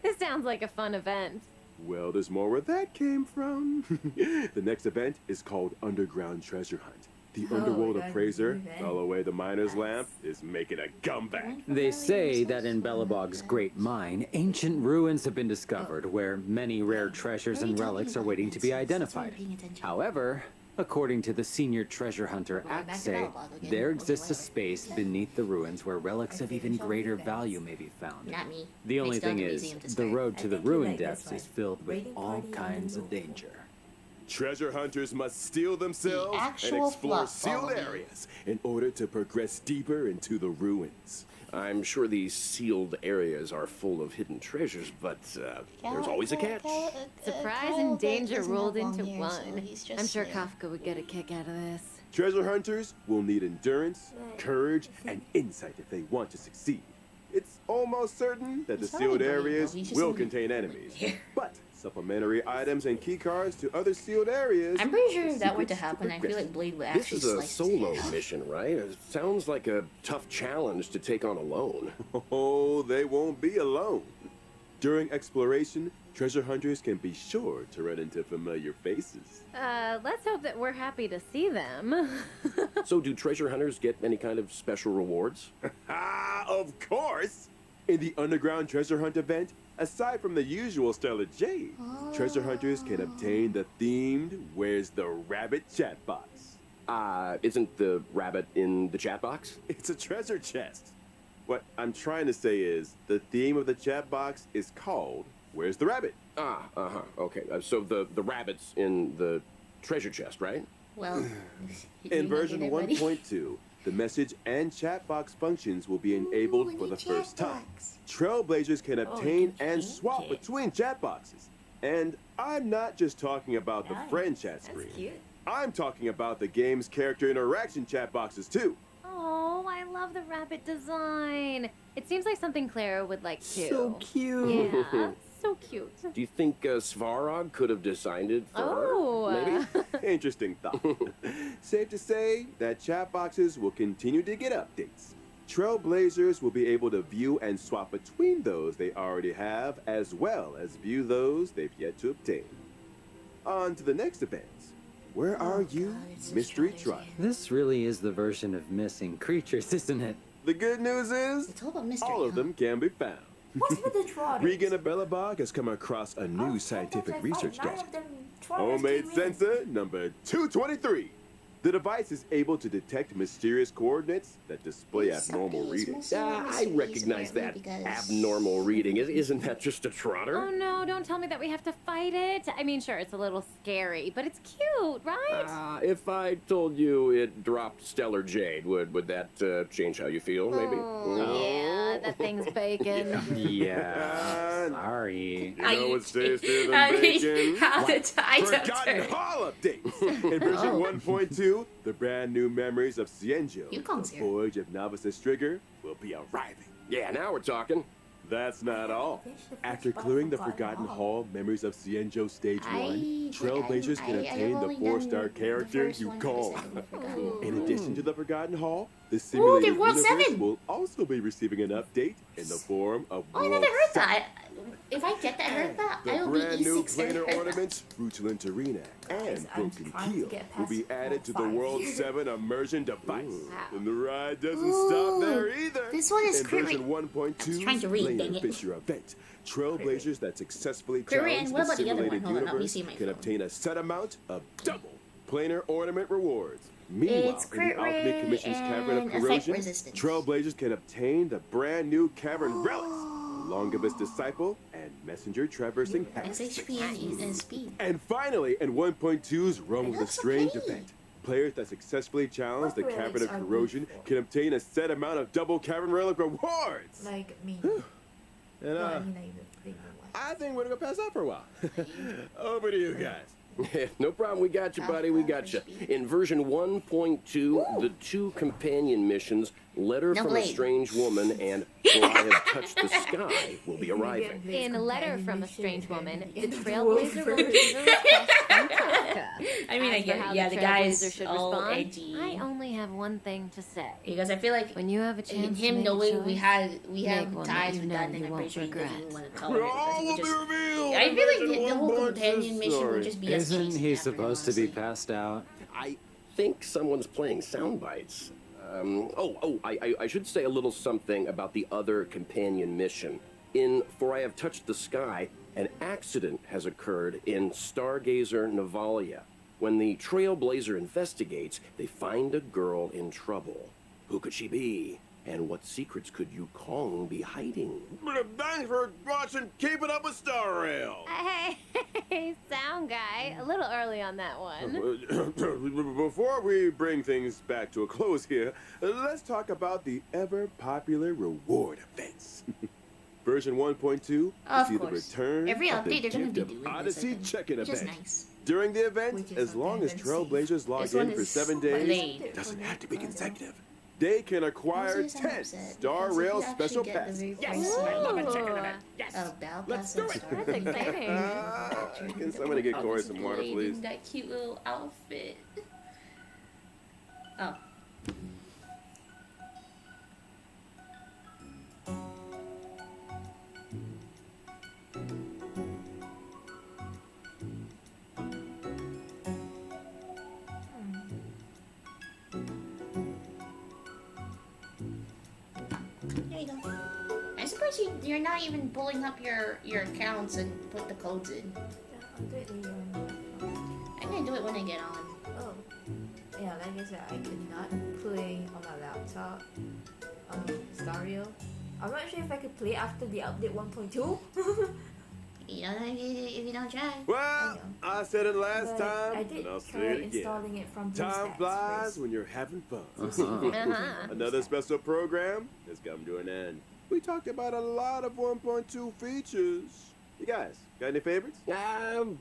Speaker 9: this sounds like a fun event.
Speaker 3: Well, there's more where that came from. The next event is called Underground Treasure Hunt. The underworld appraiser, Bellaway the miner's lamp, is making a comeback.
Speaker 10: They say that in Belobog's great mine, ancient ruins have been discovered where many rare treasures and relics are waiting to be identified. However, according to the senior treasure hunter Axay, there exists a space beneath the ruins where relics of even greater value may be found.
Speaker 11: Not me.
Speaker 10: The
Speaker 11: I
Speaker 10: only
Speaker 11: still have
Speaker 10: thing
Speaker 11: the
Speaker 10: is,
Speaker 11: museum to
Speaker 10: the
Speaker 11: spare.
Speaker 10: road to the
Speaker 2: think you
Speaker 10: ruin
Speaker 2: like this
Speaker 10: depths
Speaker 2: one.
Speaker 10: is filled with
Speaker 2: Waiting
Speaker 10: all
Speaker 2: party
Speaker 10: kinds of
Speaker 2: removal.
Speaker 10: danger.
Speaker 3: Treasure hunters must steel themselves and
Speaker 11: actual
Speaker 3: explore
Speaker 11: fluff
Speaker 3: sealed
Speaker 11: following.
Speaker 3: areas in order to progress deeper into the ruins.
Speaker 4: I'm sure these sealed areas are full of hidden treasures, but there's always a catch.
Speaker 9: Surprise and danger rolled into one. I'm sure Kafka would get a kick out of this.
Speaker 3: Treasure hunters will need endurance, courage, and insight if they want to succeed. It's almost certain that the
Speaker 11: It's
Speaker 3: sealed
Speaker 11: already brave,
Speaker 3: areas
Speaker 11: though. You just
Speaker 3: will
Speaker 11: need to
Speaker 3: contain
Speaker 11: put it
Speaker 3: enemies,
Speaker 11: here.
Speaker 3: but supplementary items and keycards to other sealed areas.
Speaker 11: I'm pretty sure if that were to
Speaker 3: secrets
Speaker 11: happen, I feel
Speaker 3: progress.
Speaker 11: like Blade would
Speaker 4: This
Speaker 11: actually
Speaker 4: is a
Speaker 11: slice his
Speaker 4: solo
Speaker 11: head off.
Speaker 4: mission, right? It sounds like a tough challenge to take on alone.
Speaker 3: Oh, they won't be alone. During exploration, treasure hunters can be sure to run into familiar faces.
Speaker 9: Let's hope that we're happy to see them.
Speaker 4: So do treasure hunters get any kind of special rewards?
Speaker 3: Ah, of course! In the Underground Treasure Hunt event, aside from the usual Stellar Jade, treasure hunters can obtain the themed Where's the Rabbit chat box.
Speaker 4: Isn't the rabbit in the chat box?
Speaker 3: It's a treasure chest. What I'm trying to say is, the theme of the chat box is called Where's the Rabbit?
Speaker 4: Okay. So the rabbit's in the treasure chest, right?
Speaker 11: Well,
Speaker 3: In version
Speaker 11: get it ready.
Speaker 3: 1.2, the message and chat box functions will be enabled for the first time. Trailblazers can obtain and swap between chat boxes. And I'm not just talking about the friend chat screen.
Speaker 2: That's cute.
Speaker 3: I'm talking about the game's character interaction chat boxes too.
Speaker 9: Oh, I love the rabbit design. It seems like something Clara would like too.
Speaker 10: So cute.
Speaker 9: Yeah, so cute.
Speaker 4: Do you think Svarog could have designed it for
Speaker 9: Oh.
Speaker 4: her? Maybe?
Speaker 3: Interesting thought. Safe to say that chat boxes will continue to get updates. Trailblazers will be able to view and swap between those they already have, as well as view those they've yet to obtain. On to the next event. Where are you,
Speaker 11: God, it's so
Speaker 3: Mystery
Speaker 11: childish.
Speaker 3: Tribe?
Speaker 10: This really is the version of missing creatures, isn't it?
Speaker 3: The good news is,
Speaker 11: It's all about mystery.
Speaker 3: all of
Speaker 11: huh?
Speaker 3: them can be found.
Speaker 2: What's with the trotters?
Speaker 3: Regan of Belobog has come across a new scientific research gadget. Homemade sensor number 223. The device is able to detect mysterious coordinates that display abnormal readings.
Speaker 4: I recognize that abnormal reading. Isn't that just a trotter?
Speaker 9: Oh no, don't tell me that we have to fight it. I mean, sure, it's a little scary, but it's cute, right?
Speaker 4: If I told you it dropped Stellar Jade, would that change how you feel, maybe?
Speaker 9: Yeah, that thing's bacon.
Speaker 10: Yeah. Sorry.
Speaker 3: You know what's tastier than bacon? Forgotten Hall updates! In version 1.2, the brand new memories of Cienjo,
Speaker 11: Yukong's
Speaker 3: the
Speaker 11: here.
Speaker 3: Voyage of Novice Trigger, will be arriving.
Speaker 4: Yeah, now we're talking.
Speaker 3: That's not all. After clearing the Forgotten Hall Memories of Cienjo Stage 1, Trailblazers can obtain the 4-star character Yukong. In addition to the Forgotten Hall, the simulated
Speaker 11: they've won
Speaker 3: universe
Speaker 11: 7.
Speaker 3: will also be receiving an update in the form of
Speaker 11: Oh, I
Speaker 3: World
Speaker 11: never heard
Speaker 3: 7.
Speaker 11: that. if I get that haircut,
Speaker 3: The
Speaker 11: I will be
Speaker 3: brand new
Speaker 11: E6
Speaker 3: planar
Speaker 11: haircut.
Speaker 3: ornaments, Fruitulent Arena, and
Speaker 2: I'm
Speaker 3: Broken
Speaker 2: trying to
Speaker 3: Keel
Speaker 2: get
Speaker 3: will be
Speaker 2: past
Speaker 3: added to the
Speaker 2: five.
Speaker 3: World 7 immersion device.
Speaker 9: Wow.
Speaker 3: And the ride doesn't stop there either.
Speaker 11: This one is
Speaker 3: In
Speaker 11: Korean.
Speaker 3: version 1.2,
Speaker 11: trying to read, dang it.
Speaker 3: Fisher event. Trailblazers that successfully
Speaker 11: Korean,
Speaker 3: challenge
Speaker 11: what
Speaker 3: the
Speaker 11: about the other
Speaker 3: simulated
Speaker 11: one? Hold on, let me
Speaker 3: universe
Speaker 11: see my
Speaker 3: can
Speaker 11: phone.
Speaker 3: obtain a set amount of double planar ornament rewards. Meanwhile,
Speaker 11: It's
Speaker 3: in the Alchemy
Speaker 11: Korean
Speaker 3: Commission's Cavern of
Speaker 11: and effect
Speaker 3: Corrosion,
Speaker 11: resistance.
Speaker 3: Trailblazers can obtain the brand new Cavern Relics, Longibus Disciple, and Messenger Traversing Pass.
Speaker 11: SHP and speed.
Speaker 3: And finally, in 1.2's Realm of the
Speaker 11: looks
Speaker 3: Strange
Speaker 11: okay.
Speaker 3: event, players that successfully challenge the
Speaker 2: What
Speaker 3: Cavern of
Speaker 2: relics are
Speaker 3: Corrosion
Speaker 2: good for?
Speaker 3: can obtain a set amount of double Cavern Relic rewards.
Speaker 2: Like me.
Speaker 3: And
Speaker 2: Well, I mean, like the big one.
Speaker 3: I think we're gonna pass out for a while. Over to you guys.
Speaker 4: No problem, we got you, buddy, we got you. In version 1.2, the 2 companion missions, Letter
Speaker 11: No
Speaker 4: from
Speaker 11: blade.
Speaker 4: a Strange Woman and For I Have Touched the Sky, will be arriving.
Speaker 9: In a letter from a strange woman, the
Speaker 2: the
Speaker 9: Trailblazer will
Speaker 2: wolf
Speaker 9: receive a request from Kafka.
Speaker 11: I mean, I
Speaker 9: As for
Speaker 11: get it.
Speaker 9: how
Speaker 11: Yeah,
Speaker 9: the
Speaker 11: the guy's
Speaker 9: Trailblazer should
Speaker 11: all
Speaker 9: respond,
Speaker 11: edgy.
Speaker 9: I only have one thing to say.
Speaker 11: Because I feel like
Speaker 9: When you have a chance
Speaker 11: in
Speaker 9: to
Speaker 11: him
Speaker 9: make a
Speaker 11: knowing we
Speaker 9: choice,
Speaker 11: have
Speaker 9: make one that
Speaker 11: ties
Speaker 9: you
Speaker 11: with
Speaker 9: know
Speaker 11: that, and
Speaker 9: you
Speaker 11: I'm
Speaker 9: won't
Speaker 11: pretty sure he doesn't
Speaker 9: regret.
Speaker 11: even want to tell her.
Speaker 3: All will be revealed.
Speaker 11: I
Speaker 3: in
Speaker 11: feel like
Speaker 3: version
Speaker 11: the whole
Speaker 3: 1.2
Speaker 11: companion mission
Speaker 3: story.
Speaker 11: would just be us
Speaker 10: Isn't
Speaker 11: chasing
Speaker 10: he
Speaker 11: after him,
Speaker 10: supposed to be
Speaker 11: honestly.
Speaker 10: passed out?
Speaker 4: I think someone's playing sound bites. I should say a little something about the other companion mission. In For I Have Touched the Sky, an accident has occurred in Stargazer Navalia. When the Trailblazer investigates, they find a girl in trouble. Who could she be? And what secrets could Yukong be hiding?
Speaker 3: Thanks for watching Keeping Up with Star Rail.
Speaker 9: Hey, sound guy. A little early on that one.
Speaker 3: Before we bring things back to a close here, let's talk about the ever-popular reward events. Version 1.2, you
Speaker 11: Of
Speaker 3: see the
Speaker 11: course.
Speaker 3: return
Speaker 11: Every
Speaker 3: of the
Speaker 11: update, they're gonna
Speaker 3: Gift
Speaker 11: be
Speaker 3: of
Speaker 11: doing this, I
Speaker 3: Odyssey
Speaker 11: think.
Speaker 3: check-in
Speaker 11: Which is
Speaker 3: event.
Speaker 11: nice.
Speaker 3: During the event,
Speaker 2: Which is
Speaker 3: as long as
Speaker 2: something
Speaker 3: Trailblazers log
Speaker 11: This one
Speaker 3: in for
Speaker 11: is
Speaker 3: 7 days,
Speaker 11: delayed.
Speaker 3: it doesn't have to be consecutive. They can acquire
Speaker 11: Honestly, I'm
Speaker 3: 10
Speaker 11: upset
Speaker 3: Star
Speaker 11: because if
Speaker 3: Rail
Speaker 11: you actually
Speaker 3: special
Speaker 11: get the
Speaker 3: passes.
Speaker 11: very
Speaker 3: Yes,
Speaker 11: first
Speaker 3: I love
Speaker 11: one-
Speaker 3: a check-in event. Yes,
Speaker 11: Oh, Battle
Speaker 3: let's
Speaker 11: Pass
Speaker 3: do
Speaker 11: and
Speaker 3: it.
Speaker 11: Star
Speaker 9: That's exciting.
Speaker 3: Can somebody get Corey some water,
Speaker 11: Blade
Speaker 3: please?
Speaker 11: in that cute little outfit. Oh. There you go. I'm surprised you're not even pulling up your accounts and put the codes in.
Speaker 2: I'll do it later on.
Speaker 11: I'm gonna do it when I get on.
Speaker 2: Oh. Yeah, like I said, I cannot play on my laptop. Star Rail. I'm not sure if I could play after the update 1.2.
Speaker 11: You know, if you don't try.
Speaker 3: Well, I said it last
Speaker 2: But
Speaker 3: time,
Speaker 2: I did
Speaker 3: and I'll say
Speaker 2: try
Speaker 3: it again.
Speaker 2: installing it from
Speaker 3: Time
Speaker 2: BlueStacks
Speaker 3: flies
Speaker 2: first.
Speaker 3: when you're having fun.
Speaker 9: Uh-huh.
Speaker 3: Another special program has come to an end. We talked about a lot of 1.2 features. You guys, got any favorites?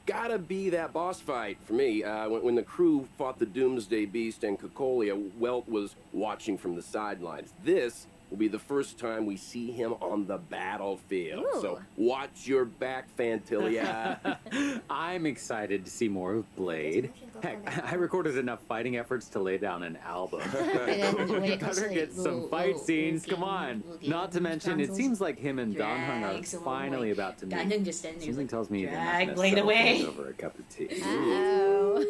Speaker 4: Gotta be that boss fight for me. When the crew fought the Doomsday Beast and Cocolia, Welt was watching from the sidelines. This will be the first time we see him on the battlefield.
Speaker 9: Ooh.
Speaker 4: So watch your back, Fantilia.
Speaker 10: I'm excited to see more of Blade. Heck, I recorded enough fighting efforts to lay down an album.
Speaker 11: When it comes to,
Speaker 10: Better
Speaker 11: like,
Speaker 10: get some
Speaker 11: little-
Speaker 10: fight
Speaker 11: little
Speaker 10: scenes,
Speaker 11: game-
Speaker 10: come on.
Speaker 11: little game
Speaker 10: Not to mention, it
Speaker 11: consoles.
Speaker 10: seems like him and Don Hung are
Speaker 11: Drags along,
Speaker 10: finally
Speaker 11: like,
Speaker 10: about to meet.
Speaker 11: Dannung just standing there,
Speaker 10: Something
Speaker 11: like,
Speaker 10: tells me they're not
Speaker 11: drag
Speaker 10: gonna
Speaker 11: Blade
Speaker 10: settle
Speaker 11: away.
Speaker 10: things over a cup of tea.
Speaker 9: Uh-oh.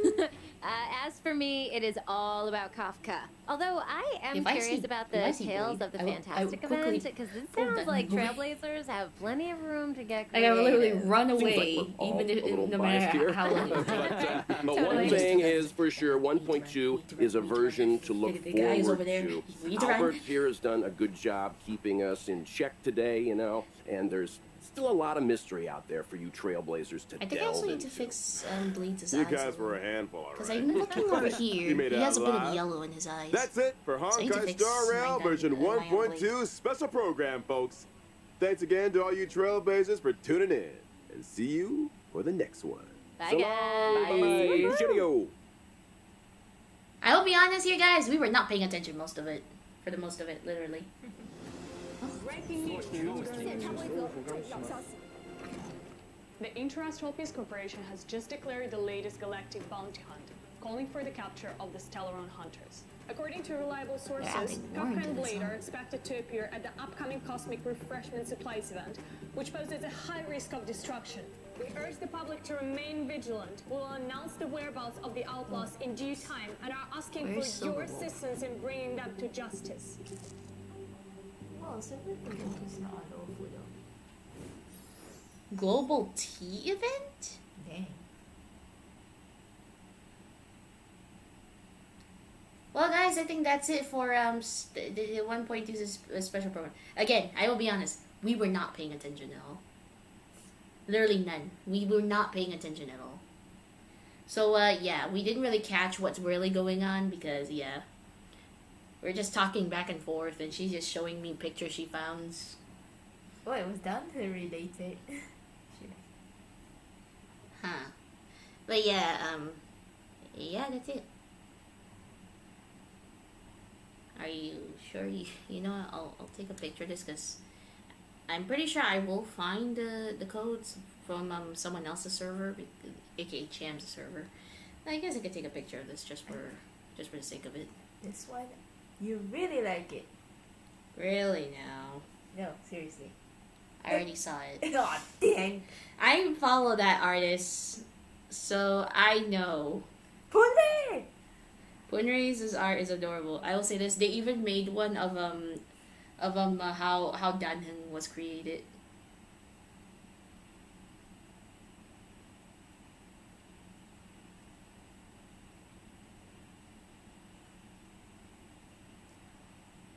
Speaker 9: As for me, it is all about Kafka. Although I am
Speaker 11: If I
Speaker 9: curious
Speaker 11: see-
Speaker 9: about
Speaker 11: if I
Speaker 9: the
Speaker 11: see
Speaker 9: Tales
Speaker 11: Blade,
Speaker 9: of the
Speaker 11: I will
Speaker 9: Fantastic
Speaker 11: quickly
Speaker 9: event, because it
Speaker 11: pull
Speaker 9: sounds
Speaker 11: that
Speaker 9: like
Speaker 11: away.
Speaker 9: Trailblazers have plenty of room to get
Speaker 11: Like I would literally
Speaker 9: creative.
Speaker 11: run
Speaker 4: Seems like
Speaker 11: away,
Speaker 4: we're all
Speaker 11: even
Speaker 4: a little
Speaker 11: if no
Speaker 4: biased
Speaker 11: matter
Speaker 4: here.
Speaker 11: how long.
Speaker 4: But one
Speaker 9: Totally.
Speaker 4: thing is for sure, 1.2 is a version to look
Speaker 11: The guy is over
Speaker 4: forward
Speaker 11: there.
Speaker 4: to.
Speaker 11: He's right.
Speaker 4: Albert here has done a good job keeping us in check today, you know, and there's still a lot of mystery out there for you Trailblazers to
Speaker 11: I think I
Speaker 4: delve
Speaker 11: also need to
Speaker 4: into.
Speaker 11: fix Blade's
Speaker 3: You
Speaker 11: eyes.
Speaker 3: guys were a handful,
Speaker 11: Because
Speaker 3: alright.
Speaker 11: I'm looking over
Speaker 3: You
Speaker 11: here.
Speaker 3: made
Speaker 11: He
Speaker 3: it
Speaker 11: has a
Speaker 3: out
Speaker 11: bit of
Speaker 3: alive.
Speaker 11: yellow in his eyes.
Speaker 3: That's it for
Speaker 11: So I need to
Speaker 3: Honkai
Speaker 11: fix
Speaker 3: Star Rail
Speaker 11: my
Speaker 3: version
Speaker 11: my
Speaker 3: 1.2 special program, folks. Thanks again to all you Trailblazers for tuning in, and see you for the next one.
Speaker 9: Bye,
Speaker 3: So long,
Speaker 9: guys.
Speaker 3: bye-bye. Cheerio.
Speaker 11: I will be honest here, guys. We were not paying attention most of it. For the most of it, literally.
Speaker 12: The Interastral Peace Corporation has just declared the latest galactic bounty hunt, calling for the capture of the Stellaron Hunters. According to reliable sources,
Speaker 11: adding more
Speaker 12: Kafka
Speaker 11: into
Speaker 12: and
Speaker 11: the
Speaker 12: Blade
Speaker 11: song.
Speaker 12: are expected to appear at the upcoming Cosmic Refreshment Supplies event, which poses a high risk of destruction. We urge the public to remain vigilant. We will announce the whereabouts of the outlaws in due time and are asking
Speaker 11: Where's
Speaker 12: for your
Speaker 11: Silverbolt?
Speaker 12: assistance in bringing them to justice.
Speaker 2: Oh, Silverbolt is not on Ofu though.
Speaker 11: Global tea event?
Speaker 2: Dang.
Speaker 11: Well, guys, I think that's it for the 1.2 special program. Again, I will be honest, we were not paying attention at all. Literally none. We were not paying attention at all. So, yeah, we didn't really catch what's really going on because, yeah, we're just talking back and forth and she's just showing me pictures she found.
Speaker 2: Oh, it was down to related.
Speaker 11: Huh. But yeah, yeah, that's it. Are you sure you know what, I'll take a picture of this because I'm pretty sure I will find the codes from someone else's server, aka Cham's server. I guess I could take a picture of this just for the sake of it.
Speaker 2: This one, you really like it.
Speaker 11: Really now?
Speaker 2: No, seriously.
Speaker 11: I already saw it.
Speaker 2: Oh, dang.
Speaker 11: I follow that artist, so I know.
Speaker 2: Punre!
Speaker 11: Punre's art is adorable. I will say this: they even made one of how dAnNyBoiii was created.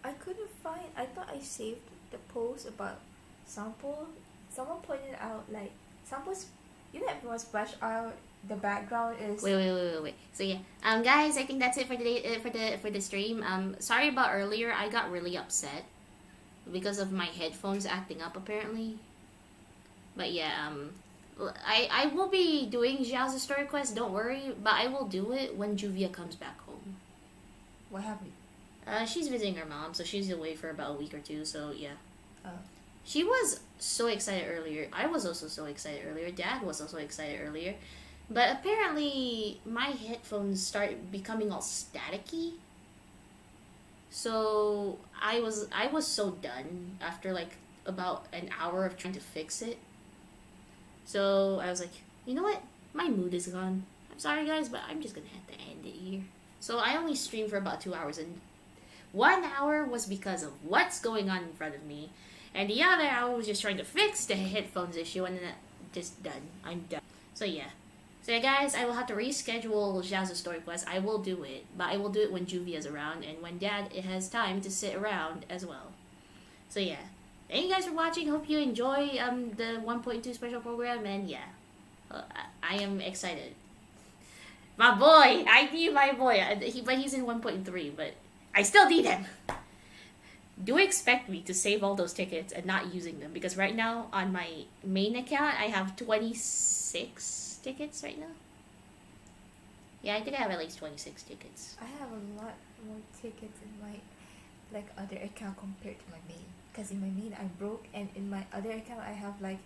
Speaker 2: I couldn't find. I thought I saved the post about sample. Someone pointed out like samples. You know, everyone splash out. The background is.
Speaker 11: Wait. So yeah, guys, I think that's it for today. For the stream. Sorry about earlier. I got really upset because of my headphones acting up apparently. But yeah, I will be doing Xiao's story quest. Don't worry, but I will do it when Juvia comes back home.
Speaker 2: What happened?
Speaker 11: She's visiting her mom, so she's away for about a week or two. So yeah.
Speaker 2: Oh.
Speaker 11: She was so excited earlier. I was also so excited earlier. Dad was also excited earlier. But apparently, my headphones started becoming all staticky. So I was so done after like about an hour of trying to fix it. So I was like, you know what? My mood is gone. I'm sorry guys, but I'm just gonna have to end it here. So I only streamed for about 2 hours, and 1 hour was because of what's going on in front of me, and the other hour was just trying to fix the headphones issue, and then just done. I'm done. So yeah. So yeah, guys, I will have to reschedule Xiao's story quest. I will do it, but I will do it when Juvia's around and when Dad has time to sit around as well. So yeah, thank you guys for watching. Hope you enjoy the 1.2 special program, and yeah, I am excited. My boy, I need my boy. But he's in 1.3, but I still need him. Do expect me to save all those tickets and not using them, because right now on my main account I have 26 tickets right now. Yeah, I think I have at least 26 tickets.
Speaker 2: I have a lot more tickets in my like other account compared to my main. Because in my main I broke, and in my other account I have like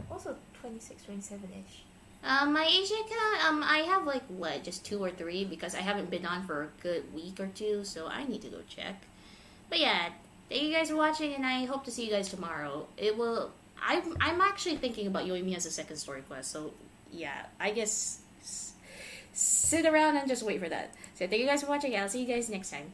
Speaker 2: also 26, 27-ish.
Speaker 11: My Asia account, I have like what, just 2 or 3 because I haven't been on for a good week or 2, so I need to go check. But yeah, thank you guys for watching, and I hope to see you guys tomorrow. I'm actually thinking about Yoimi as a second story quest, so yeah, I guess sit around and just wait for that. So thank you guys for watching. I'll see you guys next time.